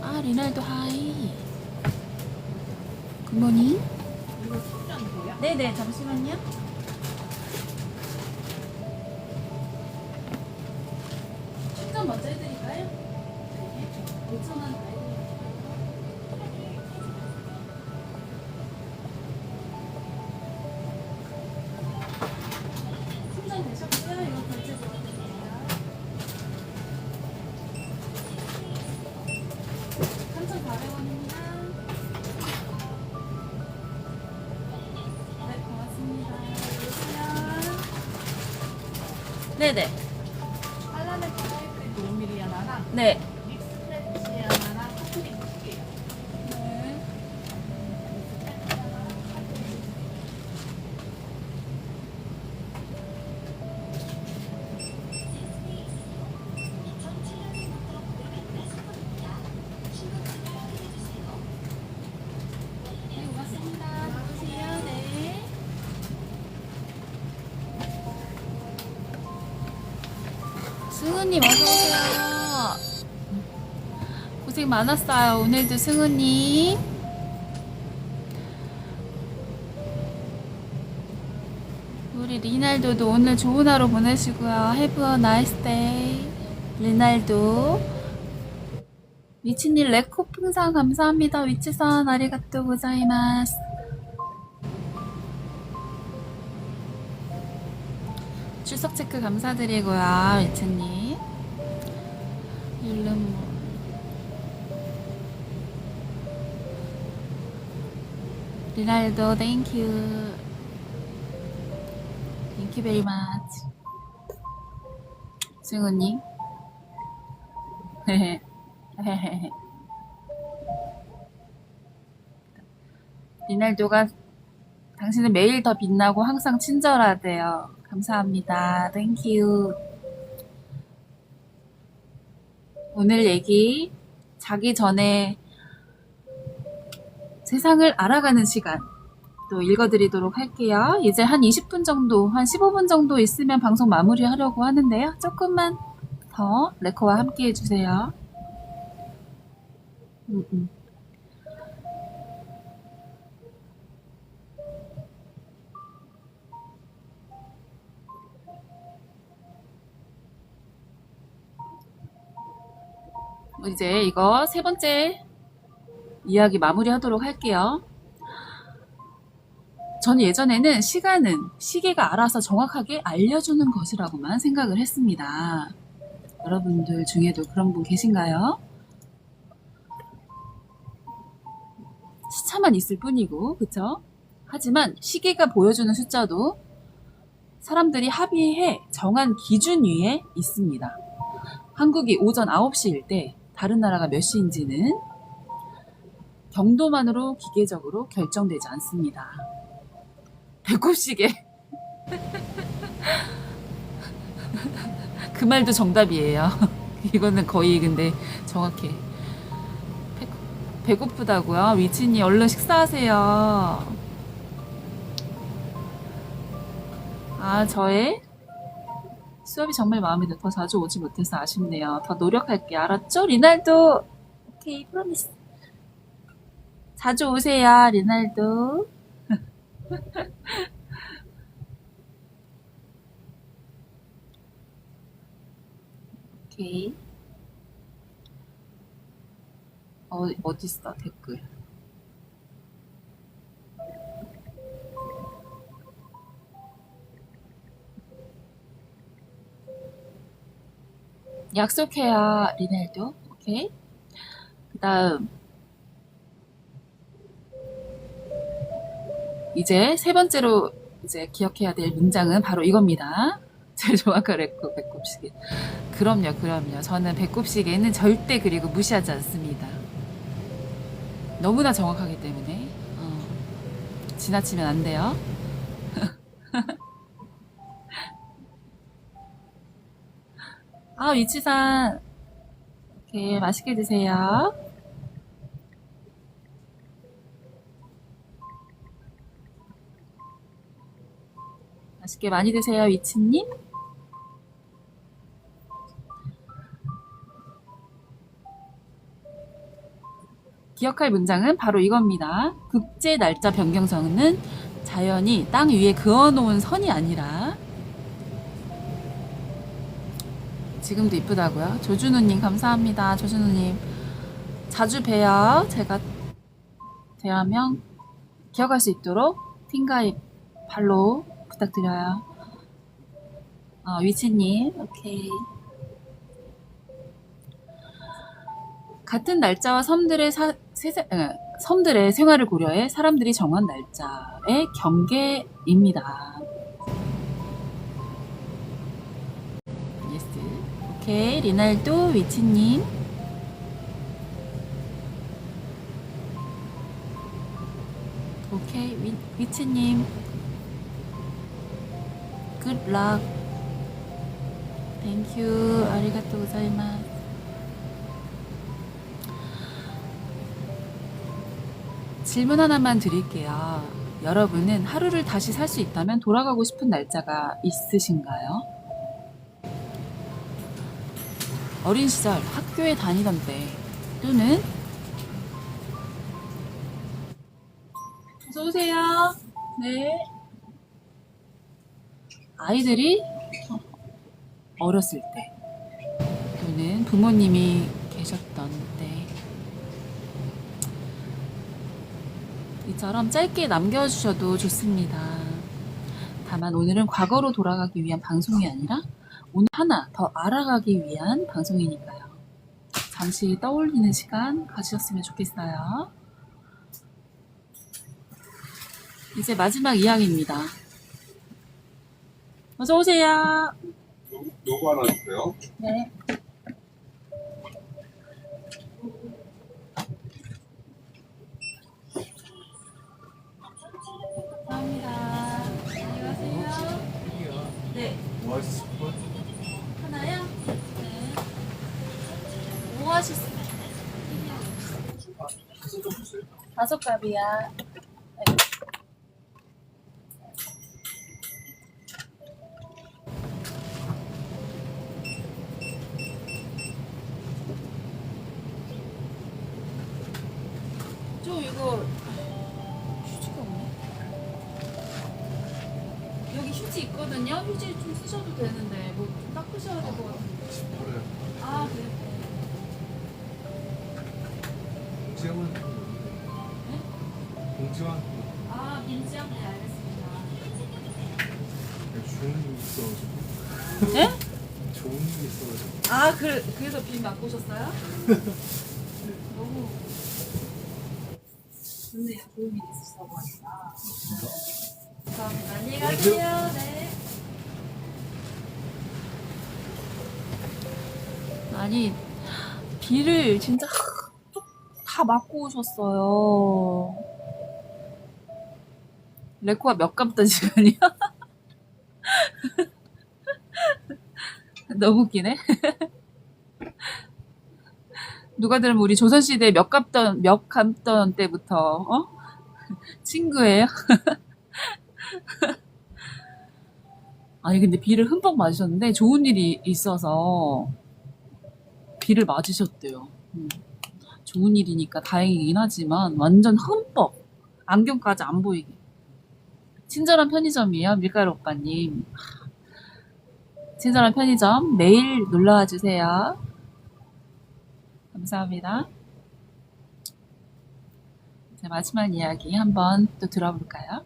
아, 리날도 하이. 굿모닝. 이거 충전 돼요? 네네, 잠시만요. 충전 먼저 해드릴까요? 네. 5,000원 더 해드릴게요. 충전 되셨고요. 이거 결제 도와드릴게요. 3,400원입니다. 네, 고맙습니다. 여보세요? 네네. 한라면 드라이브레드 5mm 하나랑 네. 믹스 프레치 하나랑 커플링 2개요. 네. 네, 고맙습니다. 들어오세요. 네. 승우님 어서오세요. 고생 많았어요. 오늘도 승우님. 우리 리날도도 오늘 좋은 하루 보내시고요. Have a nice day. 리날도. 위치님 레코 풍선 감사합니다. 위치선 아리가또 고자이마스. 출석 체크 감사드리고요. 위치님. 이름 뭐. 리날도 땡큐. 땡큐 베리 마치. 승우님. 리날도가 당신은 매일 더 빛나고 항상 친절하대요. 감사합니다. 땡큐. 오늘 얘기 자기 전에 세상을 알아가는 시간 또 읽어드리도록 할게요. 이제 한 20분 정도, 한 15분 정도 있으면 방송 마무리하려고 하는데요. 조금만 더 레코와 함께 해주세요. 이제 이거 세 번째 이야기 마무리하도록 할게요. 전 예전에는 시간은 시계가 알아서 정확하게 알려주는 것이라고만 생각을 했습니다. 여러분들 중에도 그런 분 계신가요? 시차만 있을 뿐이고, 그쵸? 하지만 시계가 보여주는 숫자도 사람들이 합의해 정한 기준 위에 있습니다. 한국이 오전 9시일 때 다른 나라가 몇 시인지는 경도만으로 기계적으로 결정되지 않습니다. 배꼽시계. 그 말도 정답이에요. 이거는 거의 근데 정확해. 배고프다고요? 위치님 얼른 식사하세요. 아, 저의 수업이 정말 마음에 들어 더 자주 오지 못해서 아쉽네요. 더 노력할게. 알았죠? 리날도. 오케이, 프로미스. 자주 오세요, 리날도. 오케이. 어딨어, 댓글. 약속해요, 리날도. 오케이. 그 다음. 이제 세 번째로 이제 기억해야 될 문장은 바로 이겁니다. 제일 정확하랬고, 배꼽시계. 그럼요. 저는 배꼽시계는 절대 그리고 무시하지 않습니다. 너무나 정확하기 때문에 지나치면 안 돼요. 아, 위치상. 오케이, 맛있게 드세요. 맛있게 많이 드세요, 위치님. 기억할 문장은 바로 이겁니다. 국제 날짜 변경선은 자연이 땅 위에 그어놓은 선이 아니라, 지금도 이쁘다고요? 조준우님 감사합니다. 조준우님 자주 봬요. 제가 대화명 기억할 수 있도록 팀가입 발로 부탁드려요. 위치님 오케이. 같은 날짜와 섬들의 생활을 고려해 사람들이 정한 날짜의 경계입니다. 예스. 오케이. 리날도 위치님. 오케이. 위치님. Good luck. Thank you. 아리가또 고자이마스. 질문 하나만 드릴게요. 여러분은 하루를 다시 살 수 있다면 돌아가고 싶은 날짜가 있으신가요? 어린 시절 학교에 다니던 때 또는 어서 오세요. 네. 아이들이 어렸을 때 또는 부모님이 계셨던 때 이처럼 짧게 남겨주셔도 좋습니다. 다만 오늘은 과거로 돌아가기 위한 방송이 아니라 오늘 하나 더 알아가기 위한 방송이니까요. 잠시 떠올리는 시간 가지셨으면 좋겠어요. 이제 마지막 이야기입니다. 어서 오세요. 요거 하나 주세요. 네. 감사합니다. 안녕하세요. 네. 하나요? 네. 오아시스. 다섯 갑이야. 좀 이거 휴지가 없네. 여기 휴지 있거든요. 휴지 좀 쓰셔도 되는데 뭐 좀 닦으셔야 될 것 같은데. 아 그래. 공지원. 네? 공지원. 아 민지영 네 알겠습니다. 좋은 일이 있어가지고. 네? 좋은 일이 있어가지고. 아 그래서 빈 맡고 오셨어요? 너무 좋네요. 좋은 일이 있으시다고 하니까. 감사합니다. 안녕히 가세요. 네. 아니 비를 진짜 다 맞고 오셨어요. 레코가 몇 감던 시간이야? 너무 웃기네. 누가 들으면 우리 조선시대 몇 감던 때부터 친구예요? 아니 근데 비를 흠뻑 맞으셨는데 좋은 일이 있어서 비를 맞으셨대요. 좋은 일이니까 다행이긴 하지만 완전 흠뻑 안경까지 안 보이게 친절한 편의점이에요. 밀가루 오빠님. 친절한 편의점 매일 놀러와 주세요. 감사합니다. 자, 마지막 이야기 한번 또 들어볼까요?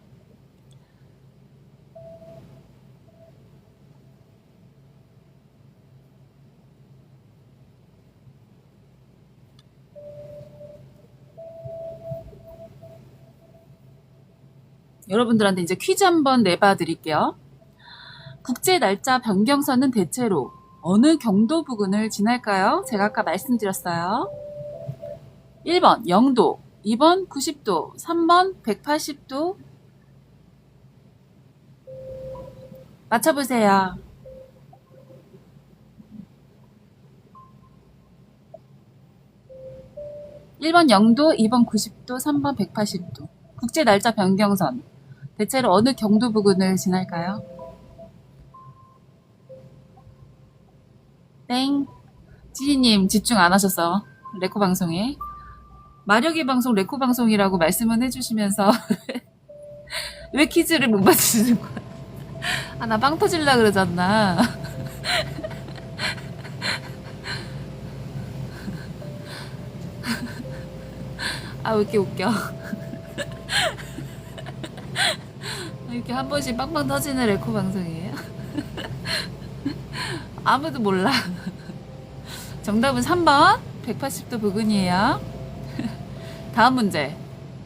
여러분들한테 이제 퀴즈 한번 내봐 드릴게요. 국제 날짜 변경선은 대체로 어느 경도 부근을 지날까요? 제가 아까 말씀드렸어요. 1번 0도, 2번 90도, 3번 180도. 맞춰보세요. (1번) 0도, (2번) 90도, (3번) 180도. 국제 날짜 변경선 대체로 어느 경도 부근을 지날까요? 찌니님 집중 안 하셔서 레코 방송에 마력의 방송 레코 방송이라고 말씀은 해주시면서 왜 퀴즈를 못 맞추시는 거야? 아, 나 빵 터질라 그러잖아. 아, 왜 이렇게 웃겨. 이렇게 한 번씩 빵빵 터지는 레코 방송이에요? 아무도 몰라. 정답은 3번 180도 부근이에요. 다음 문제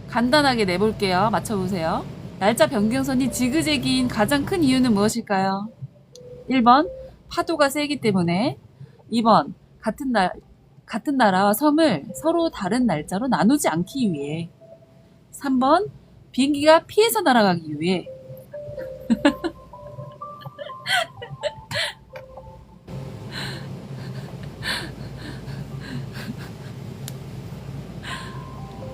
간단하게 내볼게요. 맞춰보세요. 날짜 변경선이 지그재기인 가장 큰 이유는 무엇일까요? 1번 파도가 세기 때문에, 2번 같은 나라와 섬을 서로 다른 날짜로 나누지 않기 위해, 3번 비행기가 피해서 날아가기 위해.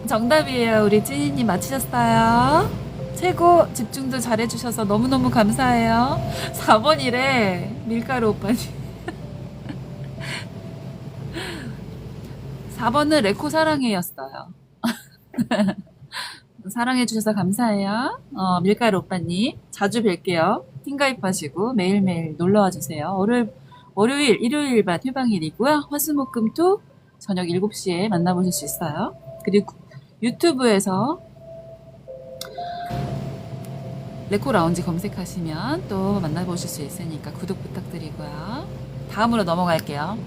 정답이에요. 우리 찐이님 맞히셨어요. 최고 집중도 잘해주셔서 너무너무 감사해요. 4번이래 밀가루 오빠님. 4번은 레코 사랑해였어요. 사랑해주셔서 감사해요. 밀가루 오빠님 자주 뵐게요. 팀가입하시고 매일매일 놀러와주세요. 월요일, 일요일만 휴방일이고요. 화수목금토 저녁 7시에 만나보실 수 있어요. 그리고 유튜브에서 레코 라운지 검색하시면 또 만나보실 수 있으니까 구독 부탁드리고요. 다음으로 넘어갈게요.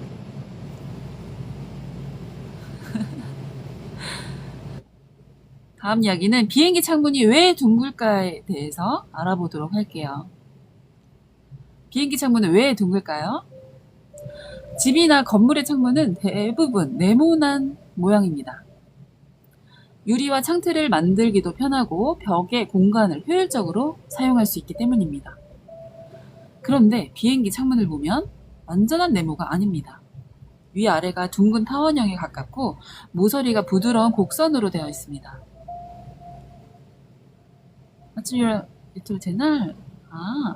다음 이야기는 비행기 창문이 왜 둥글까에 대해서 알아보도록 할게요. 비행기 창문은 왜 둥글까요? 집이나 건물의 창문은 대부분 네모난 모양입니다. 유리와 창틀을 만들기도 편하고 벽의 공간을 효율적으로 사용할 수 있기 때문입니다. 그런데 비행기 창문을 보면 완전한 네모가 아닙니다. 위아래가 둥근 타원형에 가깝고 모서리가 부드러운 곡선으로 되어 있습니다. What's your YouTube channel? 아,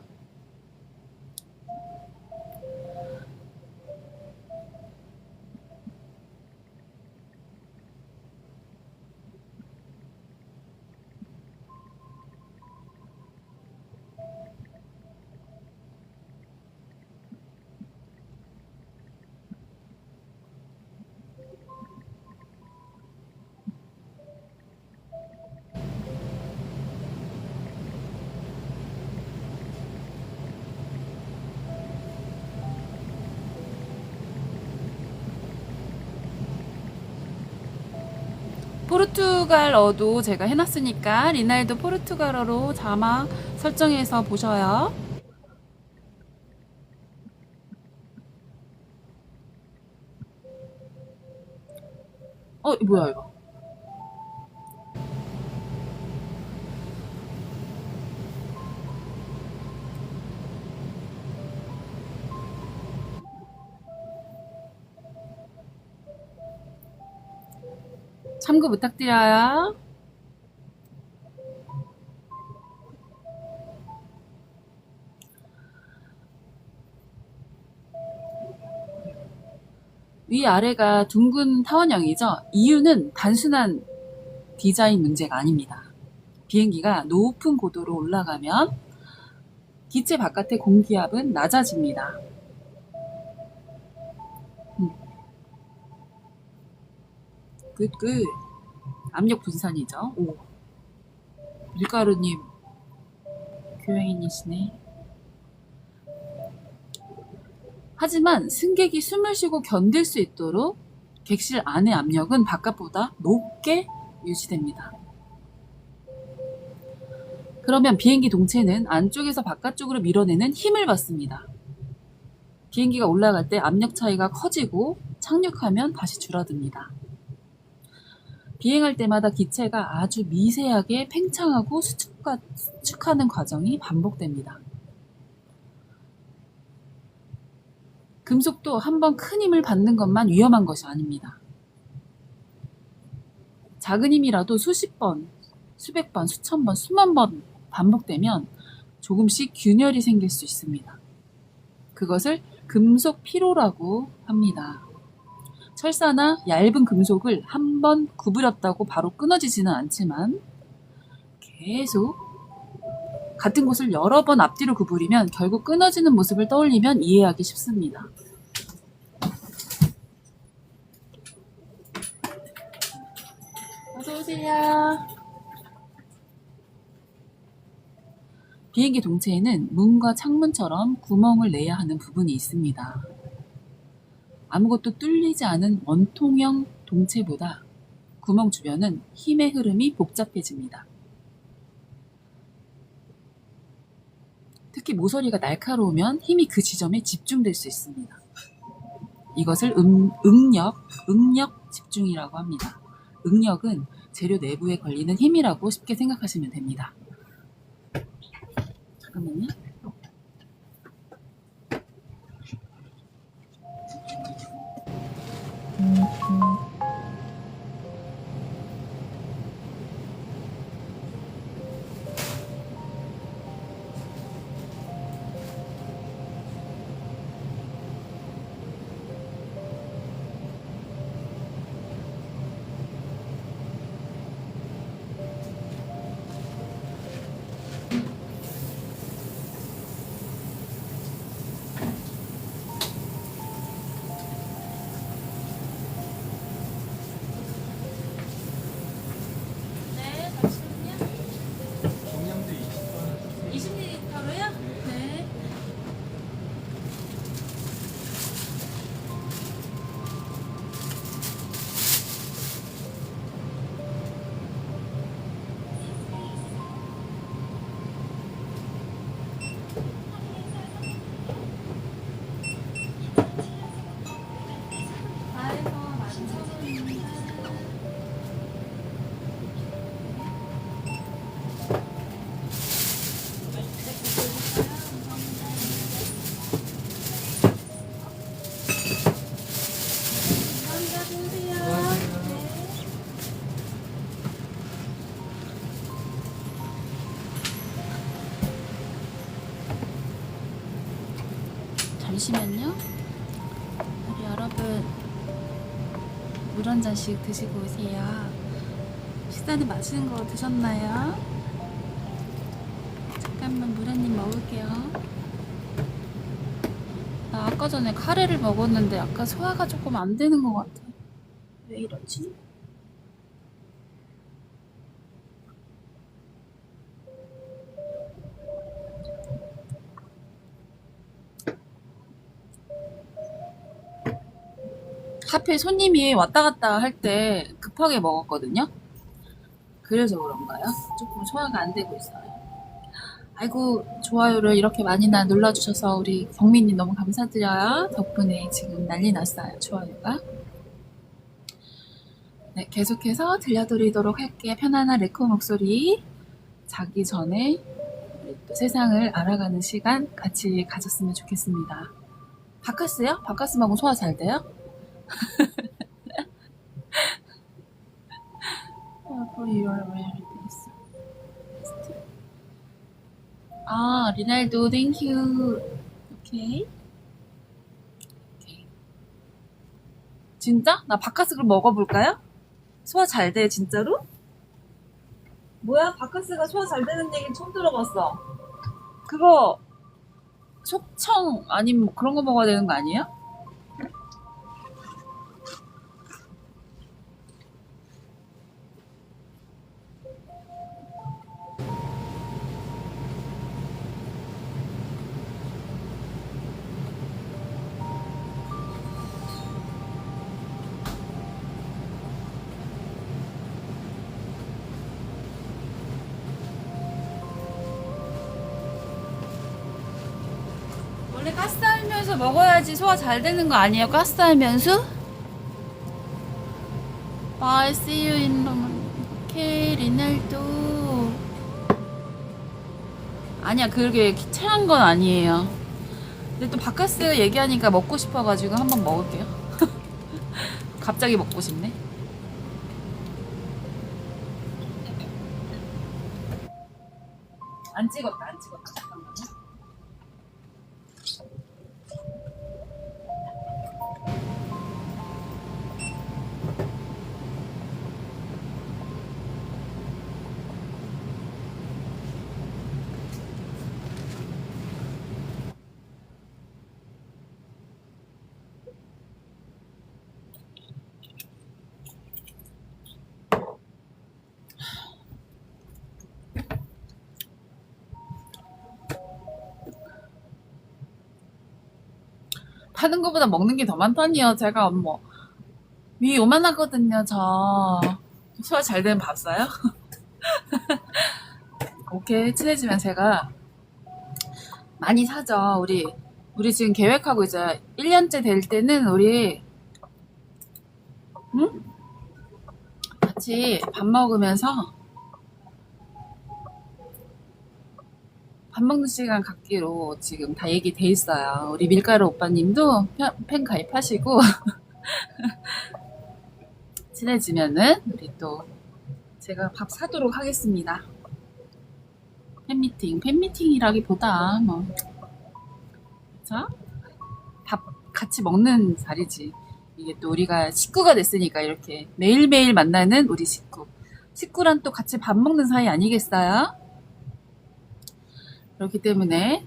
포르투갈어도 제가 해놨으니까 리날도 포르투갈어로 자막 설정해서 보셔요. 뭐야 이거. 참고 부탁드려요. 위아래가 둥근 타원형이죠. 이유는 단순한 디자인 문제가 아닙니다. 비행기가 높은 고도로 올라가면 기체 바깥의 공기압은 낮아집니다. 끝. 압력 분산이죠. 오. 밀가루님 교양인이시네. 하지만 승객이 숨을 쉬고 견딜 수 있도록 객실 안의 압력은 바깥보다 높게 유지됩니다. 그러면 비행기 동체는 안쪽에서 바깥쪽으로 밀어내는 힘을 받습니다. 비행기가 올라갈 때 압력 차이가 커지고 착륙하면 다시 줄어듭니다. 비행할 때마다 기체가 아주 미세하게 팽창하고 수축하는 과정이 반복됩니다. 금속도 한번 큰 힘을 받는 것만 위험한 것이 아닙니다. 작은 힘이라도 수십 번, 수백 번, 수천 번, 수만 번 반복되면 조금씩 균열이 생길 수 있습니다. 그것을 금속 피로라고 합니다. 철사나 얇은 금속을 한 번 구부렸다고 바로 끊어지지는 않지만 계속 같은 곳을 여러 번 앞뒤로 구부리면 결국 끊어지는 모습을 떠올리면 이해하기 쉽습니다. 어서오세요. 비행기 동체에는 문과 창문처럼 구멍을 내야 하는 부분이 있습니다. 아무것도 뚫리지 않은 원통형 동체보다 구멍 주변은 힘의 흐름이 복잡해집니다. 특히 모서리가 날카로우면 힘이 그 지점에 집중될 수 있습니다. 이것을 응력 집중이라고 합니다. 응력은 재료 내부에 걸리는 힘이라고 쉽게 생각하시면 됩니다. 잠깐만요. 네, 잠시만요. 종량제 20번 20ml로요? 네. 바에서 11,000원입니다. 잠시만요. 우리 여러분 물 한 잔씩 드시고 오세요. 식사는 맛있는 거 드셨나요? 잠깐만 물 한 입 먹을게요. 나 아까 전에 카레를 먹었는데 약간 소화가 조금 안 되는 것 같아. 왜 이러지? 하필 손님이 왔다 갔다 할 때 급하게 먹었거든요. 그래서 그런가요? 조금 소화가 안 되고 있어요. 아이고, 좋아요를 이렇게 많이나 눌러주셔서 우리 경민님 너무 감사드려요. 덕분에 지금 난리 났어요, 좋아요가. 네, 계속해서 들려드리도록 할게요. 편안한 레코 목소리. 자기 전에 우리 또 세상을 알아가는 시간 같이 가졌으면 좋겠습니다. 바카스요? 바카스 먹으면 소화 잘 돼요? 아, 리날도, 땡큐. 오케이. 오케이. 진짜? 나 바카스 그럼 먹어볼까요? 소화 잘 돼, 진짜로? 뭐야? 바카스가 소화 잘 되는 얘기 처음 들어봤어. 그거, 속청, 아니면 뭐 그런 거 먹어야 되는 거 아니에요? 원래 가스 알면서 먹어야지 소화 잘 되는 거 아니에요? 가스 알면서? I see you in Roman. 오케이, 리날도. 아니야, 그게 체한 건 아니에요. 근데 또 바카스 얘기하니까 먹고 싶어가지고 한번 먹을게요. 갑자기 먹고 싶네. 안 찍었다, 안 찍었다. 잠깐만요. 타는 것보다 먹는 게 더 많다니요. 제가 뭐 위 요만하거든요. 저 소화 잘 되는 밥 사요? 오케이 친해지면 제가 많이 사죠. 우리 지금 계획하고 이제 1년째 될 때는 우리 응? 같이 밥 먹으면서 밥 먹는 시간 갖기로 지금 다 얘기돼 있어요. 우리 밀가루 오빠님도 팬 가입하시고 친해지면은 우리 또 제가 밥 사도록 하겠습니다. 팬미팅이라기보다 뭐 그쵸? 밥 같이 먹는 자리지. 이게 또 우리가 식구가 됐으니까 이렇게 매일매일 만나는 우리 식구랑 또 같이 밥 먹는 사이 아니겠어요? 그렇기 때문에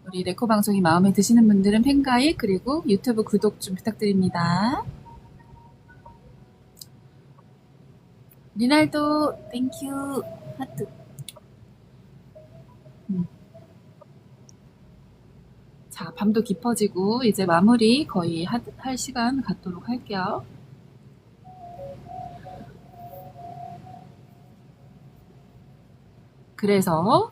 우리 레코 방송이 마음에 드시는 분들은 팬가입 그리고 유튜브 구독 좀 부탁드립니다. 리날도 땡큐 하트. 자, 밤도 깊어지고 이제 마무리 거의 할 시간 갖도록 할게요. 그래서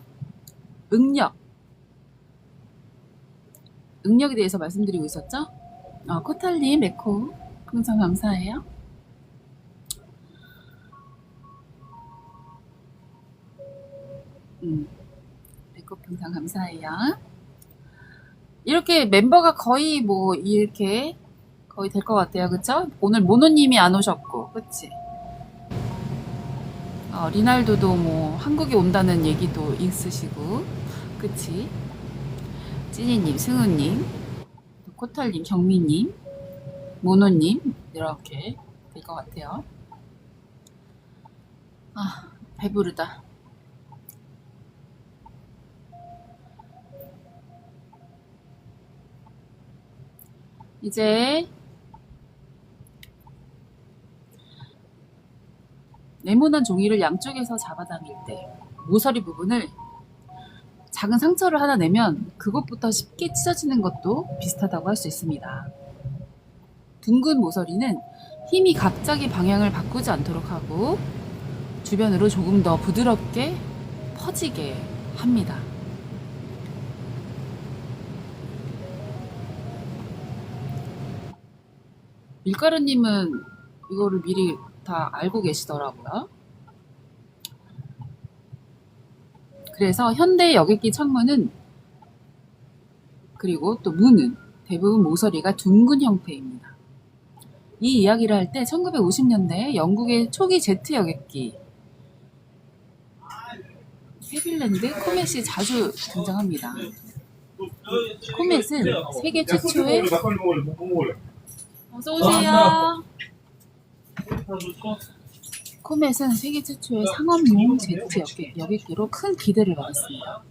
응력에 대해서 말씀드리고 있었죠? 코탈님 레코 항상 감사해요. 레코 항상 감사해요. 이렇게 멤버가 거의 뭐 이렇게 거의 될 것 같아요. 그쵸? 오늘 모노님이 안 오셨고 그치? 리날도도 뭐 한국에 온다는 얘기도 있으시고 그치? 찐이님, 승우님, 코탈님, 경미님, 모노님 이렇게 될 것 같아요. 배부르다. 이제 네모난 종이를 양쪽에서 잡아당길 때 모서리 부분을 작은 상처를 하나 내면 그것부터 쉽게 찢어지는 것도 비슷하다고 할 수 있습니다. 둥근 모서리는 힘이 갑자기 방향을 바꾸지 않도록 하고 주변으로 조금 더 부드럽게 퍼지게 합니다. 밀가루님은 이거를 미리 다 알고 계시더라고요. 그래서 현대 여객기 창문은 그리고 또 문은 대부분 모서리가 둥근 형태입니다. 이 이야기를 할 때 1950년대 영국의 초기 제트 여객기 헤빌랜드 코멧이 자주 등장합니다. 코멧은 세계 최초의 어서오세요. 코멧은 세계 최초의 상업용 제트 여객기로 큰 기대를 받았습니다.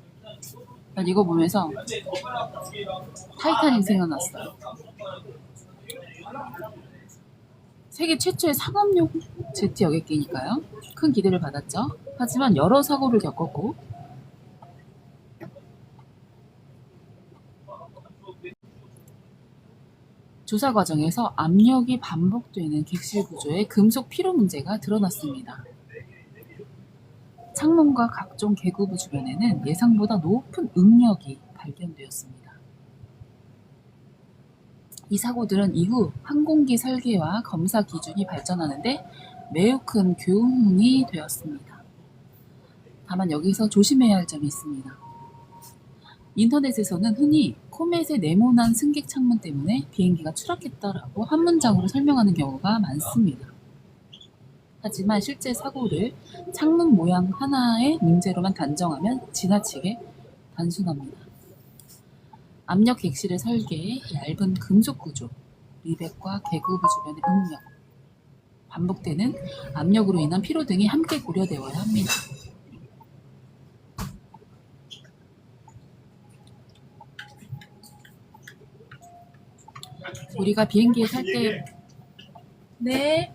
난 이거 보면서 타이타닉 생각났어요. 세계 최초의 상업용 제트 여객기니까요. 큰 기대를 받았죠. 하지만 여러 사고를 겪었고 조사 과정에서 압력이 반복되는 객실 구조의 금속 피로 문제가 드러났습니다. 창문과 각종 계구부 주변에는 예상보다 높은 응력이 발견되었습니다. 이 사고들은 이후 항공기 설계와 검사 기준이 발전하는데 매우 큰 교훈이 되었습니다. 다만 여기서 조심해야 할 점이 있습니다. 인터넷에서는 흔히 코멧의 네모난 승객 창문 때문에 비행기가 추락했다라고 한 문장으로 설명하는 경우가 많습니다. 하지만 실제 사고를 창문 모양 하나의 문제로만 단정하면 지나치게 단순합니다. 압력 객실의 설계, 얇은 금속 구조, 리벳과 계구부 주변의 응력, 반복되는 압력으로 인한 피로 등이 함께 고려되어야 합니다. 우리가 비행기에 탈 때 네.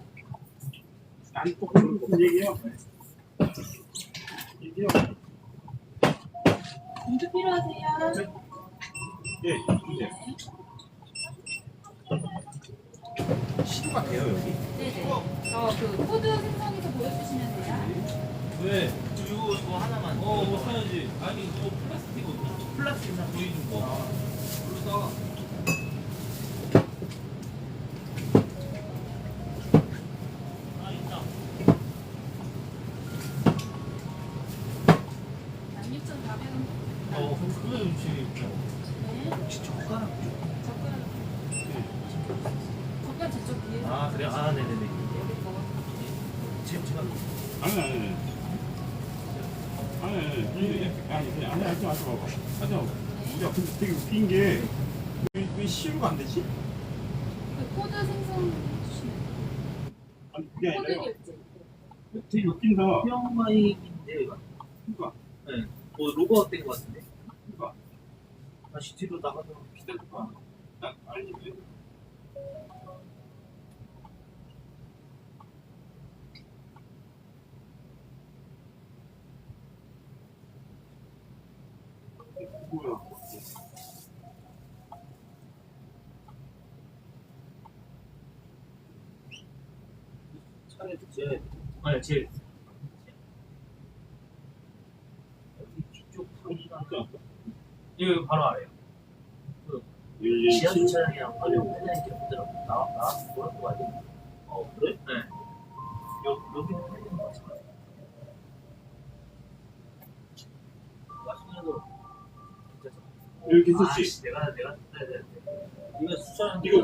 공주 필요하세요? 예, 주세요. 시도가 돼요, 여기? 네네. 그 코드 생성해서 보여주시면 돼요. 왜? 이거 하나만. 뭐 사야지. 아니 이거 플라스틱 어디? 플라스틱 나 보이는 거. 그러다. 아 있다. 16,400원. 그거 음식이 있다. 네. 혹시 젓가락 좀? 젓가락 저쪽 뒤에. 아 그래? 아 네네네. 여기 거. 지금 제가 아니. 아니, 하지 마. 야, 근데 되게 웃긴 게, 왜 시루가 안 되지? 그 코드 생성해 주시면 돼요. 아니, 그게 코드 아니라, 결제. 되게 웃긴다. 평마이인데 그니까, 네. 뭐 로고가 된 것 같은데. 그니까, 다시 뒤로 나가서 기다려봐. 아니, 뭐야. 차례 제 아니 제 여기 뒤쪽 타기가 이거 바로 아래요. 지하 주차장이랑 활용 회장이 게 없더라고. 나 뭐라고 가야 돼? 그래? 네. 여기는 해야 되는 것 같아. 맛있는 거 여기 있었지? 내가 써야 되는데. 이거 수촬한 이거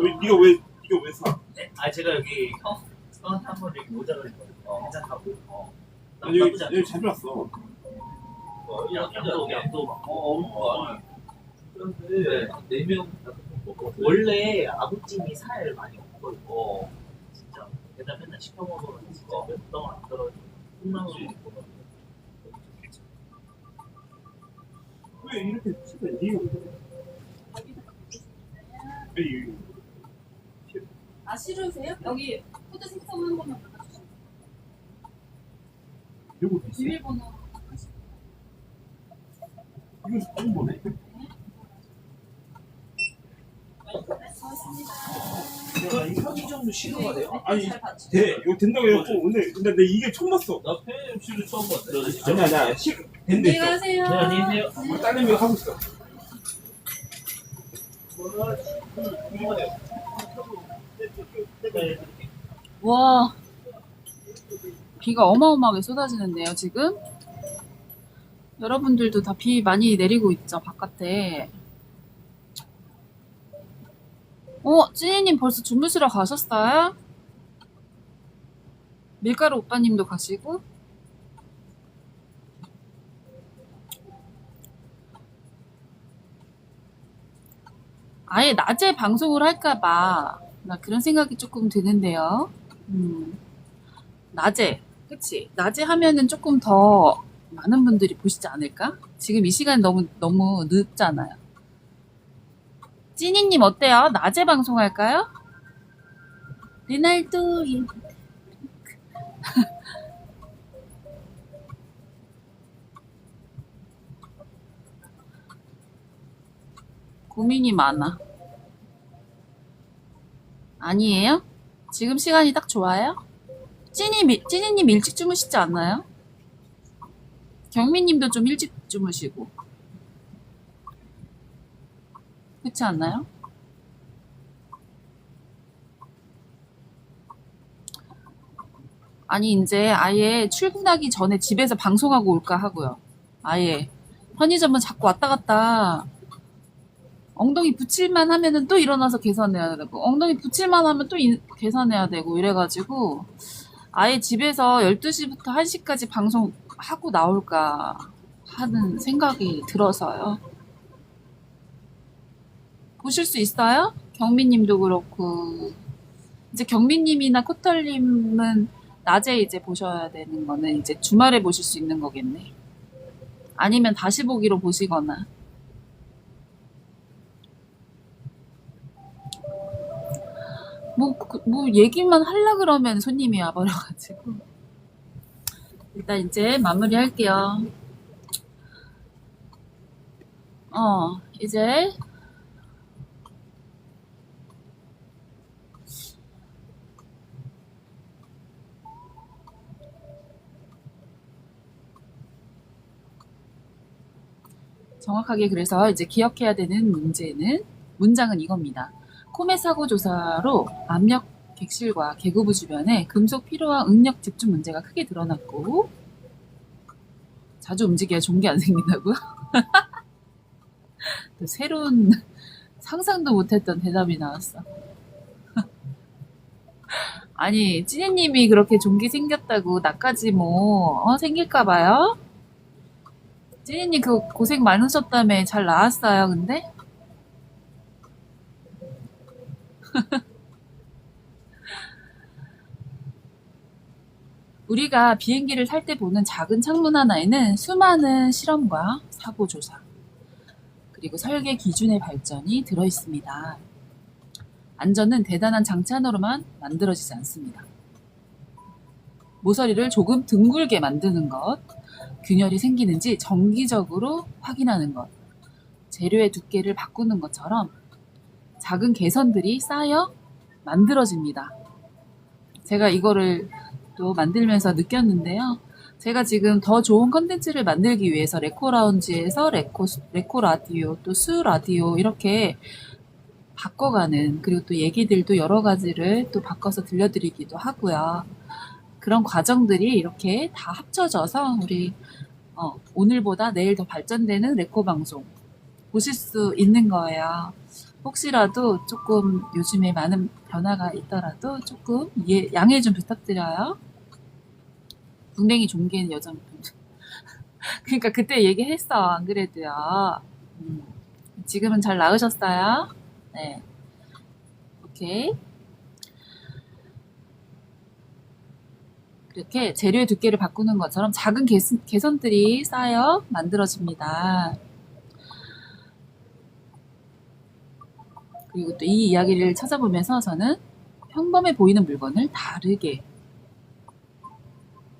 왜 사? 네? 아 제가 여기 형한테 한번 여기 모자를 괜찮다고. 아니, 나쁘지 않죠? 여기 자주 왔어. 양도 막 그런데 4명 원래 아구찜이 살 많이 없거든요. 진짜 맨날 시켜 먹으면 진짜 몇 덩 안 떨어지고 콩나물도 있고 왜 이렇게 진짜 이해가 안 돼? 왜 이거? 아 싫으세요? 여기 코드 생성 한 번만 눌러주세요. 이거 있어? 비밀번호. 이거 처음 보네. 수고하셨습니다. 이 편의점도 시도가 돼요? 아니, 잘 봤죠? 이거 된다고 해갖고 오늘 근데 이게 처음 봤어. 나 편의점도 처음 봤어. 아니야, 된대 안녕히 있어. 가세요. 네, 안녕히 계세요. 우리 딸내미가 하고 있어. 와, 비가 어마어마하게 쏟아지는데요, 지금? 여러분들도 다 비 많이 내리고 있죠, 바깥에. 찐이님 벌써 주무시러 가셨어요? 밀가루 오빠님도 가시고? 아예 낮에 방송을 할까봐, 나 그런 생각이 조금 드는데요. 낮에, 그치? 낮에 하면은 조금 더 많은 분들이 보시지 않을까? 지금 이 시간 너무 늦잖아요. 찐이님 어때요? 낮에 방송할까요? 리날도 고민이 많아. 아니에요? 지금 시간이 딱 좋아요? 찐이님 일찍 주무시지 않나요? 경민님도 좀 일찍 주무시고. 그렇지 않나요? 아니 이제 아예 출근하기 전에 집에서 방송하고 올까 하고요. 아예 편의점은 자꾸 왔다 갔다 엉덩이 붙일만 하면은 또 일어나서 계산해야 되고 엉덩이 붙일만 하면 또 계산해야 되고 이래가지고 아예 집에서 12시부터 1시까지 방송하고 나올까 하는 생각이 들어서요. 보실 수 있어요? 경민님도 그렇고 이제 경민님이나 코털님은 낮에 이제 보셔야 되는 거는 이제 주말에 보실 수 있는 거겠네. 아니면 다시 보기로 보시거나. 뭐 얘기만 하려 그러면 손님이 와버려가지고 일단 이제 마무리 할게요. 이제 정확하게 그래서 이제 기억해야 되는 문장은 이겁니다. 코메 사고 조사로 압력 객실과 계구부 주변에 금속 피로와 응력 집중 문제가 크게 드러났고 자주 움직여야 좋은 게 안 생긴다고요? 또 새로운 상상도 못했던 대답이 나왔어. 아니 찐이님이 그렇게 종기 생겼다고 나까지 뭐 생길까봐요? 찐이님 그 고생 많으셨다며 잘 나왔어요 근데? 우리가 비행기를 탈 때 보는 작은 창문 하나에는 수많은 실험과 사고조사 그리고 설계 기준의 발전이 들어있습니다. 안전은 대단한 장치 하나로만 만들어지지 않습니다. 모서리를 조금 둥글게 만드는 것, 균열이 생기는지 정기적으로 확인하는 것, 재료의 두께를 바꾸는 것처럼 작은 개선들이 쌓여 만들어집니다. 제가 이거를 또 만들면서 느꼈는데요. 제가 지금 더 좋은 컨텐츠를 만들기 위해서 레코라운지에서 레코라디오, 또 수라디오 이렇게 바꿔가는 그리고 또 얘기들도 여러 가지를 또 바꿔서 들려드리기도 하고요. 그런 과정들이 이렇게 다 합쳐져서 우리 오늘보다 내일 더 발전되는 레코 방송 보실 수 있는 거예요. 혹시라도 조금 요즘에 많은 변화가 있더라도 조금 양해 좀 부탁드려요. 궁뎅이 종기는 여자분. 그러니까 그때 얘기했어. 안 그래도요. 지금은 잘 나으셨어요? 네. 오케이. 이렇게 재료의 두께를 바꾸는 것처럼 작은 개선들이 쌓여 만들어집니다. 그리고 또 이 이야기를 찾아보면서 저는 평범해 보이는 물건을 다르게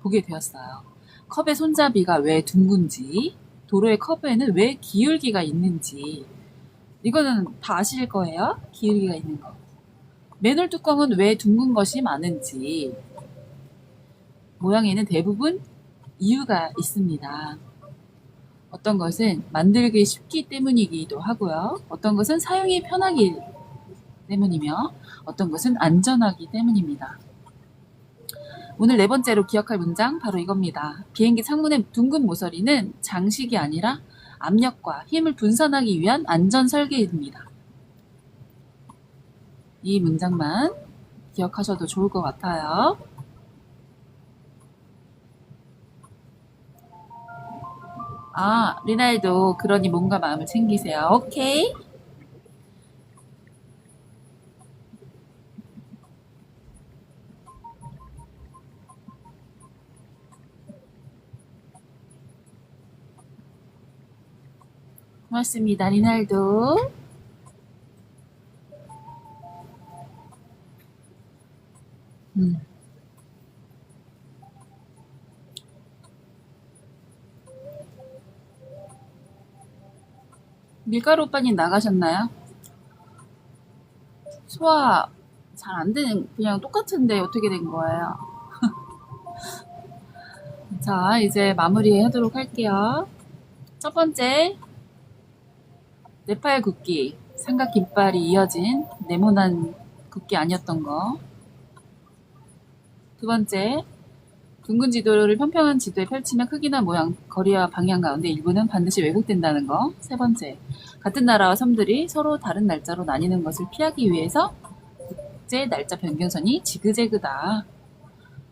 보게 되었어요. 컵의 손잡이가 왜 둥근지, 도로의 커브에는 왜 기울기가 있는지, 이거는 다 아실 거예요. 기울기가 있는 거. 맨홀 뚜껑은 왜 둥근 것이 많은지, 모양에는 대부분 이유가 있습니다. 어떤 것은 만들기 쉽기 때문이기도 하고요. 어떤 것은 사용이 편하기 때문이며 어떤 것은 안전하기 때문입니다. 오늘 네 번째로 기억할 문장 바로 이겁니다. 비행기 창문의 둥근 모서리는 장식이 아니라 압력과 힘을 분산하기 위한 안전 설계입니다. 이 문장만 기억하셔도 좋을 것 같아요. 리날도 그러니 몸과 마음을 챙기세요. 오케이. 고맙습니다. 리날도. 밀가루 오빠님 나가셨나요? 소화 잘 안 되는, 그냥 똑같은데 어떻게 된 거예요? 자, 이제 마무리 하도록 할게요. 첫 번째, 네팔 국기, 삼각김발이 이어진 네모난 국기 아니었던 거. 두 번째, 둥근 지도를 평평한 지도에 펼치면 크기나 모양, 거리와 방향 가운데 일부는 반드시 왜곡된다는 거. 세 번째, 같은 나라와 섬들이 서로 다른 날짜로 나뉘는 것을 피하기 위해서 국제 날짜 변경선이 지그재그다.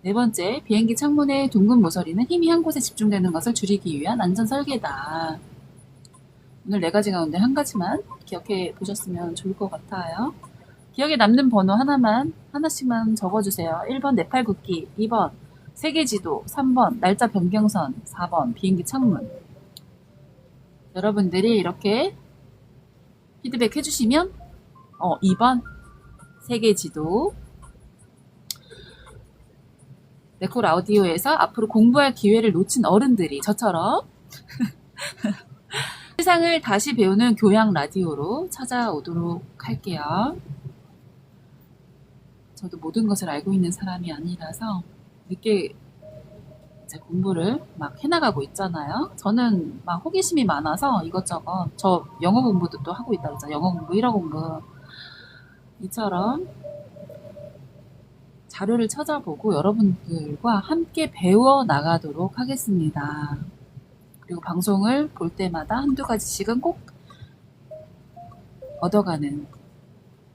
네 번째, 비행기 창문의 둥근 모서리는 힘이 한 곳에 집중되는 것을 줄이기 위한 안전 설계다. 오늘 네 가지 가운데 한 가지만 기억해 보셨으면 좋을 것 같아요. 기억에 남는 번호 하나씩만 적어주세요. 1번 네팔 국기, 2번 세계지도, 3번 날짜 변경선, 4번 비행기 창문. 여러분들이 이렇게 피드백 해주시면 2번 세계지도, 레콜 아우디오에서 앞으로 공부할 기회를 놓친 어른들이 저처럼 세상을 다시 배우는 교양 라디오로 찾아오도록 할게요. 저도 모든 것을 알고 있는 사람이 아니라서 늦게 이제 공부를 막 해나가고 있잖아요. 저는 막 호기심이 많아서 이것저것, 저 영어 공부도 또 하고 있다고 했잖아요. 영어 공부, 1어 공부. 이처럼 자료를 찾아보고 여러분들과 함께 배워 나가도록 하겠습니다. 그리고 방송을 볼 때마다 한두 가지씩은 꼭 얻어가는,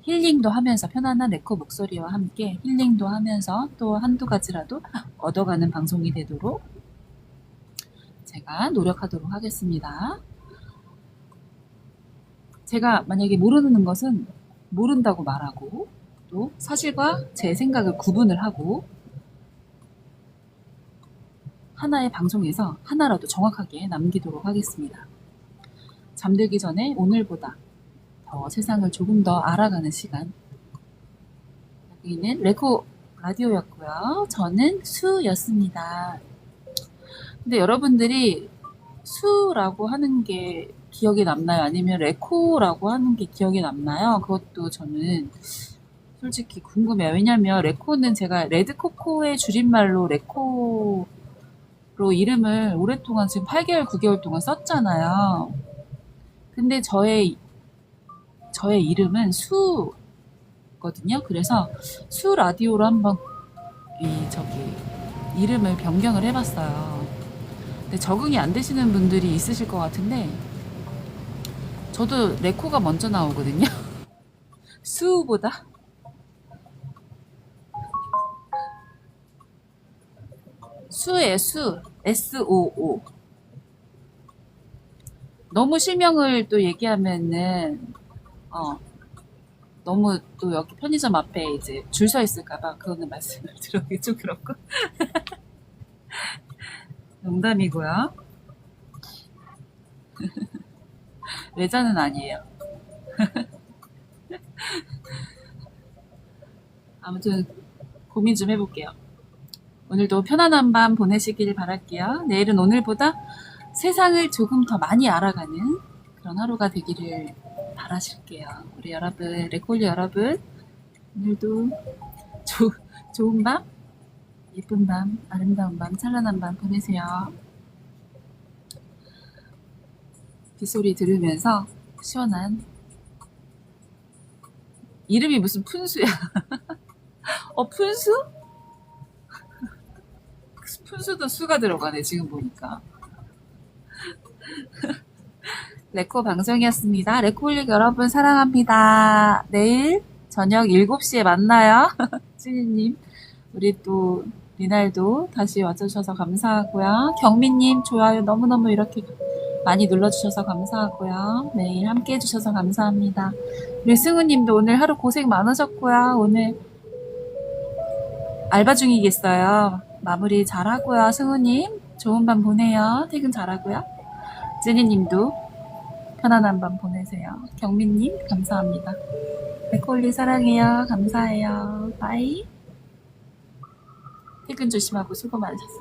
힐링도 하면서 편안한 레코 목소리와 함께 힐링도 하면서 또 한두 가지라도 얻어가는 방송이 되도록 제가 노력하도록 하겠습니다. 제가 만약에 모르는 것은 모른다고 말하고, 또 사실과 제 생각을 구분을 하고 하나의 방송에서 하나라도 정확하게 남기도록 하겠습니다. 잠들기 전에 오늘보다 더 세상을 조금 더 알아가는 시간. 여기는 레코 라디오였고요. 저는 수였습니다. 근데 여러분들이 수라고 하는 게 기억에 남나요? 아니면 레코라고 하는 게 기억에 남나요? 그것도 저는 솔직히 궁금해요. 왜냐면 레코는 제가 레드코코의 줄임말로 레코로 이름을 오랫동안 지금 8개월, 9개월 동안 썼잖아요. 근데 저의 이름은 수거든요. 그래서 수 라디오로 한번 이름을 변경을 해봤어요. 근데 적응이 안 되시는 분들이 있으실 것 같은데 저도 레코가 먼저 나오거든요. 수보다. 수의 수, SOO. 너무 실명을 또 얘기하면은 너무 또 여기 편의점 앞에 이제 줄 서 있을까봐 그거는 말씀을 드리기 좀 그렇고. 농담이고요. 외자는 아니에요. 아무튼 고민 좀 해볼게요. 오늘도 편안한 밤 보내시길 바랄게요. 내일은 오늘보다 세상을 조금 더 많이 알아가는 그런 하루가 되기를 바라실게요. 우리 여러분, 레콜리 여러분, 오늘도 좋은 밤, 예쁜 밤, 아름다운 밤, 찬란한 밤 보내세요. 빗소리 들으면서 시원한, 이름이 무슨 푼수야. 푼수? 푼수도 수가 들어가네, 지금 보니까. 레코 방송이었습니다. 레코올릭 여러분 사랑합니다. 내일 저녁 7시에 만나요. 찐이님, 우리 또 리날도 다시 와주셔서 감사하고요. 경민님 좋아요 너무너무 이렇게 많이 눌러주셔서 감사하고요. 매일 함께 해주셔서 감사합니다. 우리 승우님도 오늘 하루 고생 많으셨고요. 오늘 알바 중이겠어요. 마무리 잘하고요. 승우님 좋은 밤 보내요. 퇴근 잘하고요. 찐이님도 편안한 밤 보내세요. 경민님 감사합니다. 백홀리 사랑해요. 감사해요. 바이. 퇴근 조심하고 수고 많으셨어요.